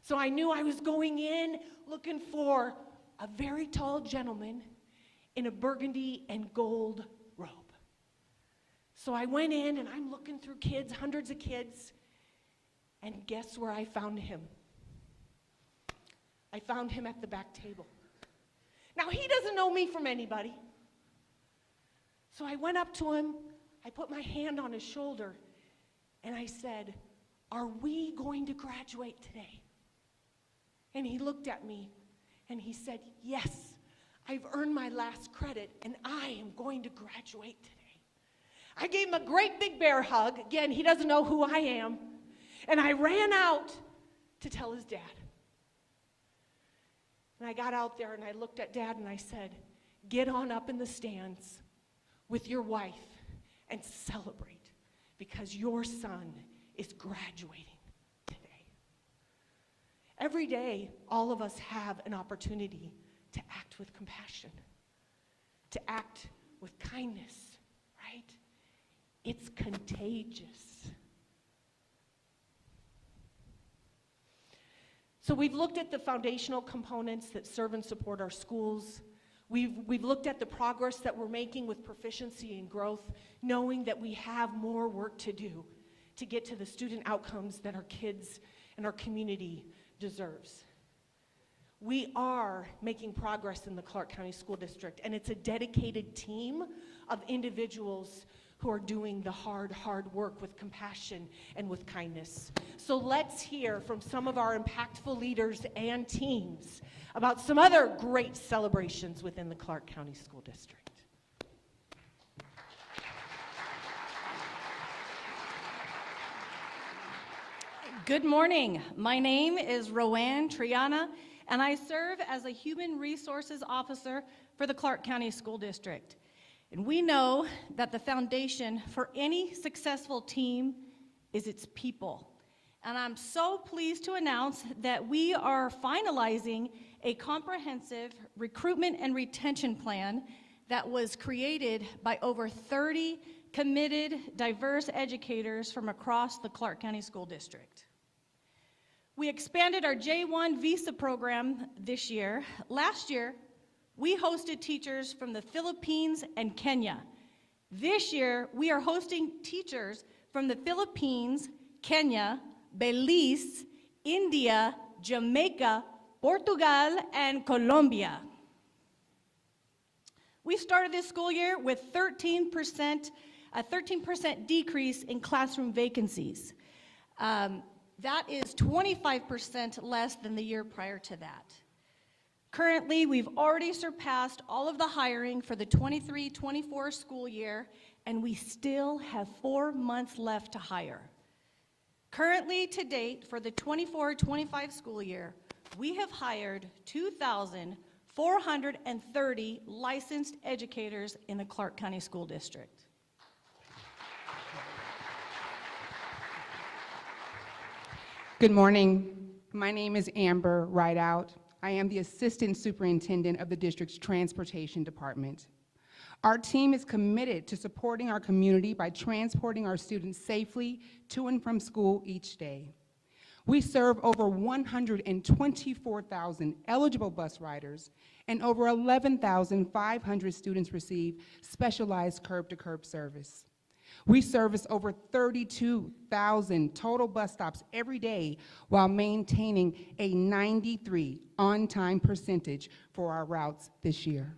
So I knew I was going in looking for a very tall gentleman in a burgundy and gold robe. So I went in, and I'm looking through kids, hundreds of kids, and guess where I found him? I found him at the back table. Now, he doesn't know me from anybody. So I went up to him, I put my hand on his shoulder, and I said, are we going to graduate today? And he looked at me, and he said, yes, I've earned my last credit, and I am going to graduate today. I gave him a great big bear hug. Again, he doesn't know who I am. And I ran out to tell his dad. And I got out there, and I looked at Dad, and I said, get on up in the stands with your wife and celebrate because your son is graduating today. Every day, all of us have an opportunity to act with compassion, to act with kindness, right? It's contagious. So we've looked at the foundational components that serve and support our schools. We've looked at the progress that we're making with proficiency and growth, knowing that we have more work to do to get to the student outcomes that our kids and our community deserves. We are making progress in the Clark County School District, and it's a dedicated team of individuals who are doing the hard work with compassion and with kindness. So let's hear from some of our impactful leaders and teams about some other great celebrations within the Clark County School District. Good morning. My name is Roanne Triana, and I serve as a Human Resources Officer for the Clark County School District. And we know that the foundation for any successful team is its people. And I'm so pleased to announce that we are finalizing a comprehensive recruitment and retention plan that was created by over 30 committed, diverse educators from across the Clark County School District. We expanded our J1 visa program this year. Last year, we hosted teachers from the Philippines and Kenya. This year, we are hosting teachers from the Philippines, Kenya, Belize, India, Jamaica, Portugal, and Colombia. We started this school year with a 13% decrease in classroom vacancies. That is 25% less than the year prior to that. Currently, we've already surpassed all of the hiring for the 23-24 school year, and we still have 4 months left to hire. Currently, to date, for the 24-25 school year, we have hired 2,430 licensed educators in the Clark County School District. Good morning. My name is Amber Rideout. I am the Assistant Superintendent of the district's Transportation Department. Our team is committed to supporting our community by transporting our students safely to and from school each day. We serve over 124,000 eligible bus riders, and over 11,500 students receive specialized curb-to-curb service. We service over 32,000 total bus stops every day while maintaining a 93 on-time percentage for our routes this year.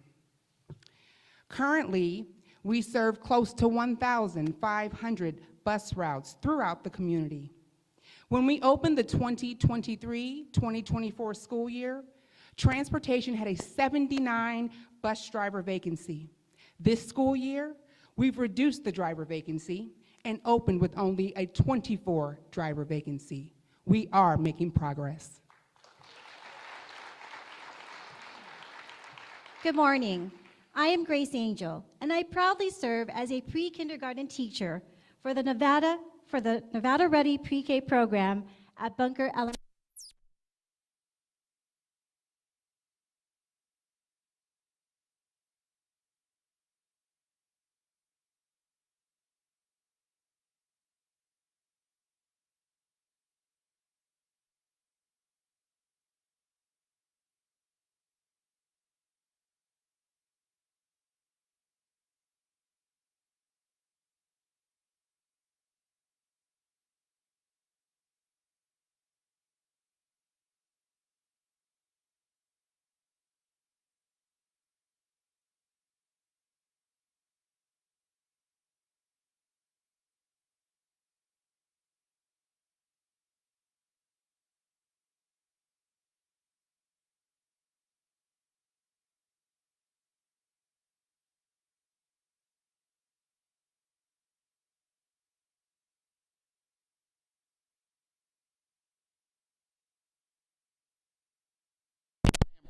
Currently, we serve close to 1,500 bus routes throughout the community. When we opened the 2023-2024 school year, transportation had a 79 bus driver vacancy. This school year, we've reduced the driver vacancy and opened with only a 24 driver vacancy. We are making progress. Good morning. I am Grace Angel, and I proudly serve as a pre-kindergarten teacher for the Nevada Ready Pre-K program at Bunker Elementary.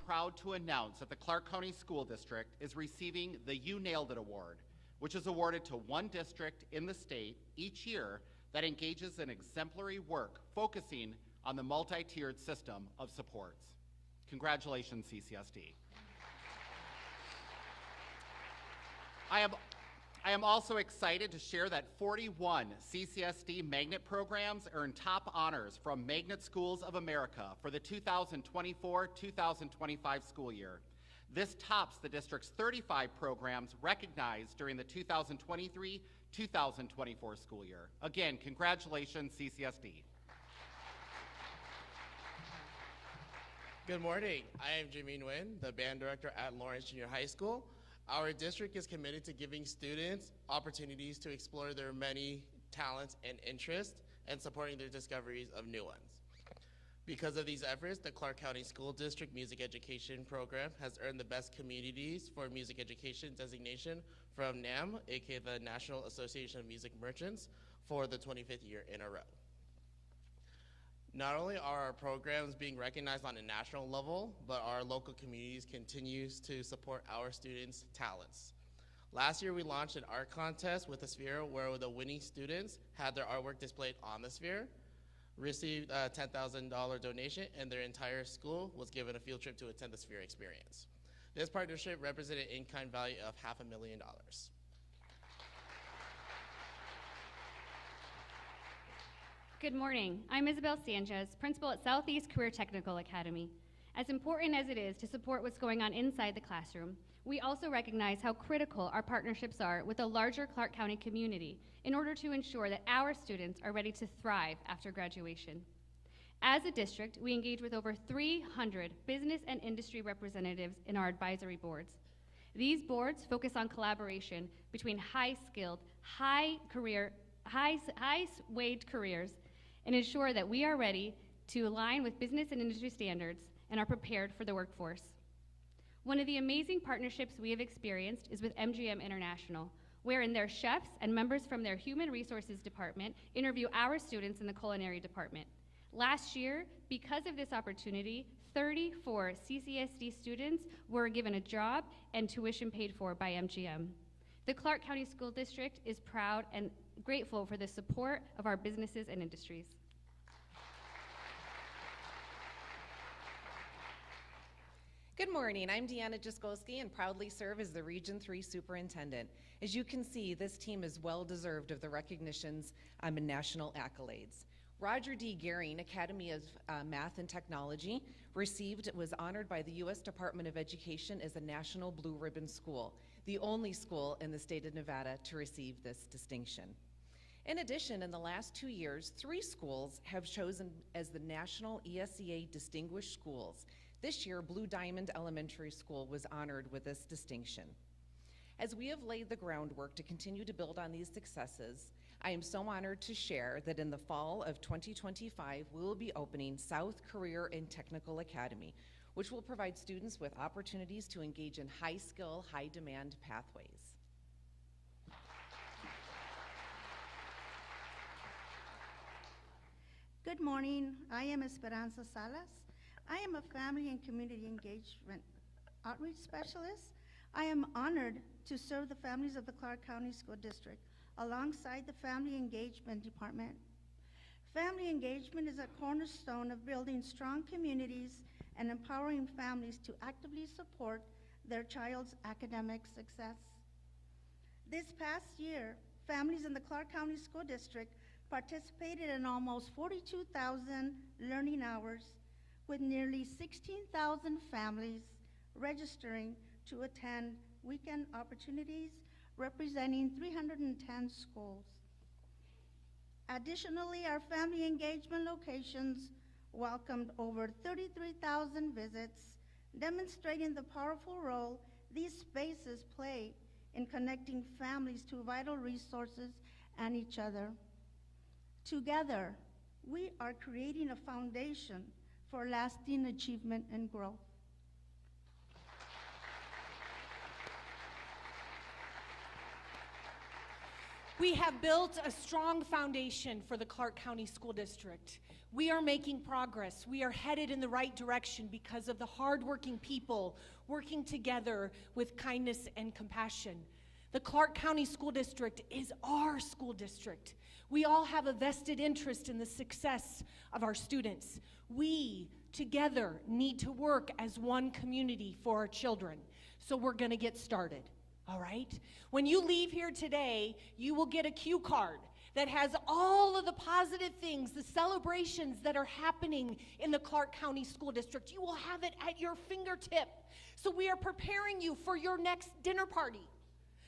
Proud to announce that the Clark County School District is receiving the You Nailed It Award, which is awarded to one district in the state each year that engages in exemplary work focusing on the multi-tiered system of supports. Congratulations, CCSD. I am also excited to share that 41 CCSD magnet programs earned top honors from Magnet Schools of America for the 2024-2025 school year. This tops the district's 35 programs recognized during the 2023-2024 school year. Again, congratulations, CCSD. Good morning. I am Jimmy Nguyen, the band director at Lawrence Junior High School. Our district is committed to giving students opportunities to explore their many talents and interests and supporting their discoveries of new ones. Because of these efforts, the Clark County School District Music Education Program has earned the Best Communities for Music Education designation from NAM, aka the National Association of Music Merchants, for the 25th year in a row. Not only are our programs being recognized on a national level, but our local communities continues to support our students' talents. Last year, we launched an art contest with a sphere where the winning students had their artwork displayed on the sphere, received a $10,000 donation, and their entire school was given a field trip to attend the sphere experience. This partnership represented in-kind value of $500,000. Good morning. I'm Isabel Sanchez, principal at Southeast Career Technical Academy. As important as it is to support what's going on inside the classroom, we also recognize how critical our partnerships are with the larger Clark County community in order to ensure that our students are ready to thrive after graduation. As a district, we engage with over 300 business and industry representatives in our advisory boards. These boards focus on collaboration between high-skilled, high-wage careers and ensure that we are ready to align with business and industry standards and are prepared for the workforce. One of the amazing partnerships we have experienced is with MGM International, wherein their chefs and members from their human resources department interview our students in the culinary department. Last year, because of this opportunity, 34 CCSD students were given a job and tuition paid for by MGM. The Clark County School District is proud and grateful for the support of our businesses and industries. Good morning, I'm Deanna Jaskowski and proudly serve as the Region 3 Superintendent. As you can see, this team is well deserved of the recognitions and national accolades. Roger D. Gehring, Academy of Math and Technology, was honored by the U.S. Department of Education as a National Blue Ribbon School, the only school in the state of Nevada to receive this distinction. In addition, in the last 2 years, 3 schools have chosen as the National ESEA Distinguished Schools. This year, Blue Diamond Elementary School was honored with this distinction. As we have laid the groundwork to continue to build on these successes, I am so honored to share that in the fall of 2025, we will be opening South Career and Technical Academy, which will provide students with opportunities to engage in high-skill, high-demand pathways. Good morning. I am Esperanza Salas. I am a family and community engagement outreach specialist. I am honored to serve the families of the Clark County School District alongside the Family Engagement Department. Family engagement is a cornerstone of building strong communities and empowering families to actively support their child's academic success. This past year, families in the Clark County School District participated in almost 42,000 learning hours, with nearly 16,000 families registering to attend weekend opportunities representing 310 schools. Additionally, our family engagement locations welcomed over 33,000 visits, demonstrating the powerful role these spaces play in connecting families to vital resources and each other. Together, we are creating a foundation for lasting achievement and growth. We have built a strong foundation for the Clark County School District. We are making progress. We are headed in the right direction because of the hardworking people working together with kindness and compassion. The Clark County School District is our school district. We all have a vested interest in the success of our students. We together need to work as one community for our children. So we're going to get started. All right? When you leave here today, you will get a cue card that has all of the positive things, the celebrations that are happening in the Clark County School District. You will have it at your fingertip. So we are preparing you for your next dinner party,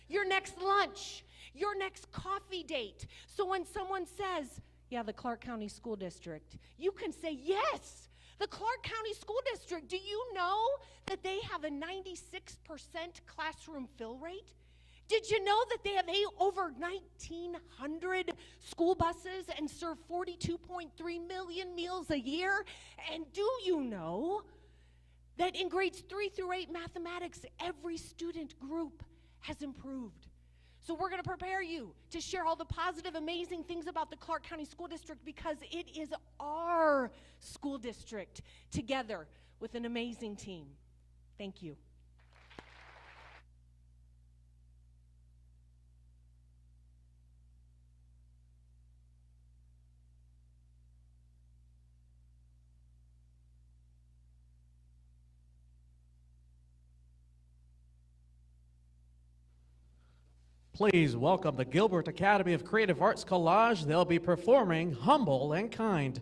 your next lunch, your next coffee date. So when someone says, yeah, the Clark County School District, you can say, yes, the Clark County School District. Do you know that they have a 96% classroom fill rate? Did you know that they have over 1,900 school buses and serve 42.3 million meals a year? And do you know that in grades 3 through 8 mathematics, every student group has improved? So we're going to prepare you to share all the positive, amazing things about the Clark County School District because it is our school district together with an amazing team. Thank you. Please welcome the Gilbert Academy of Creative Arts Collage. They'll be performing Humble and Kind.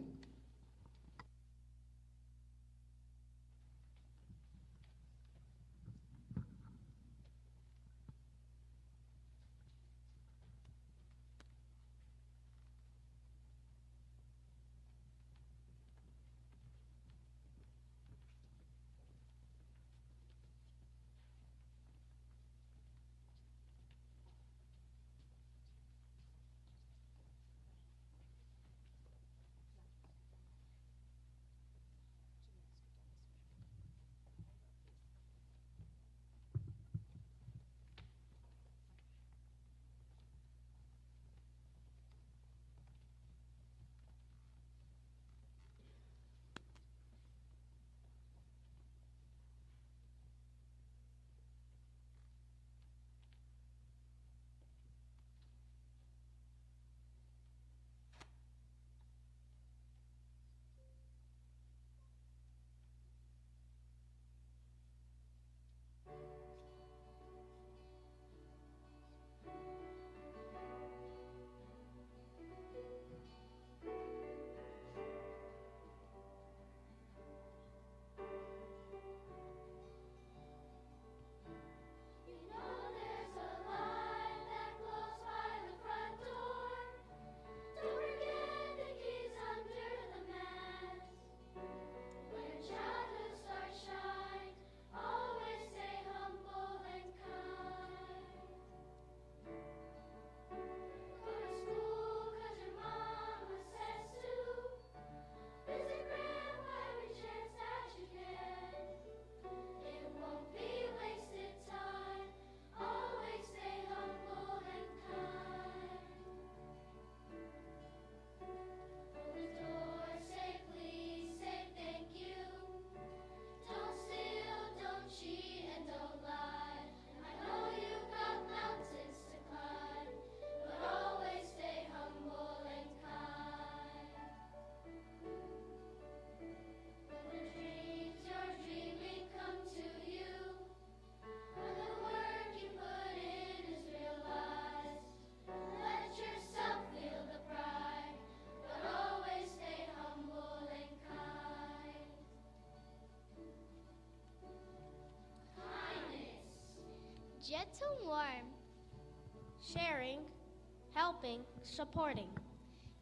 Gentle, warm, sharing, helping, supporting,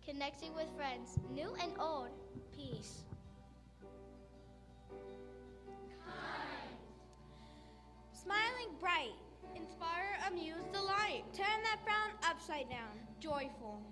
connecting with friends, new and old, peace. Kind. Smiling bright, inspire, amuse, delight, turn that frown upside down, joyful.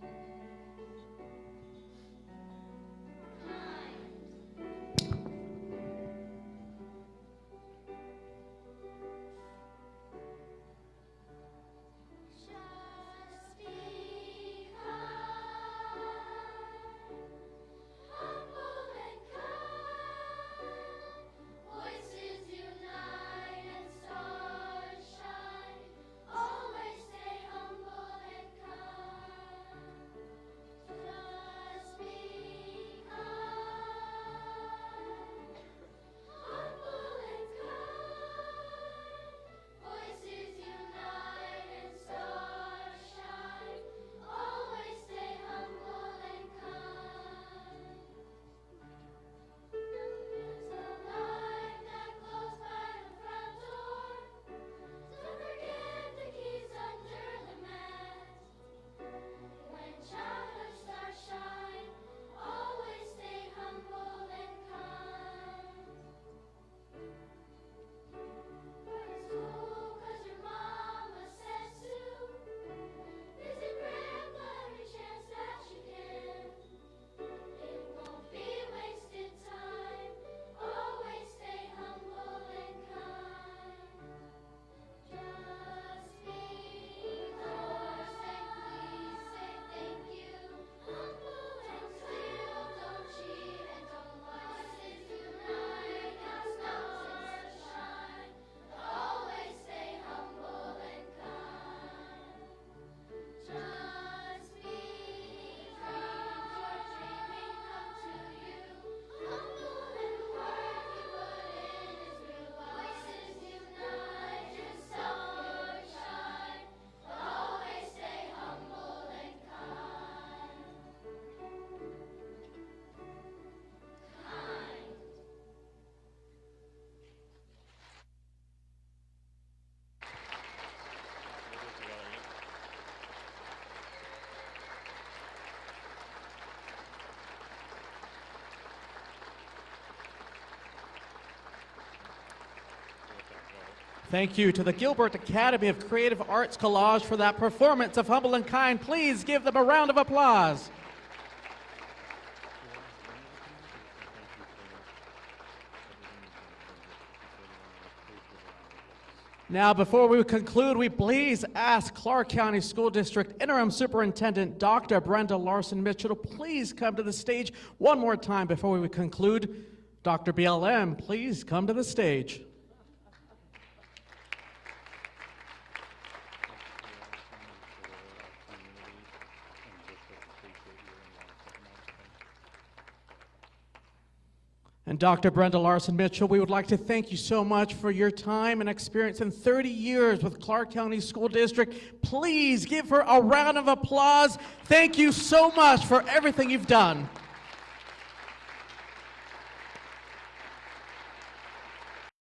Thank you to the Gilbert Academy of Creative Arts Collage for that performance of Humble and Kind. Please give them a round of applause. Now, before we conclude, we please ask Clark County School District Interim Superintendent Dr. Brenda Larsen-Mitchell to please come to the stage one more time before we conclude. Dr. BLM, please come to the stage. And Dr. Brenda Larsen-Mitchell, we would like to thank you so much for your time and experience in 30 years with Clark County School District. Please give her a round of applause. Thank you so much for everything you've done.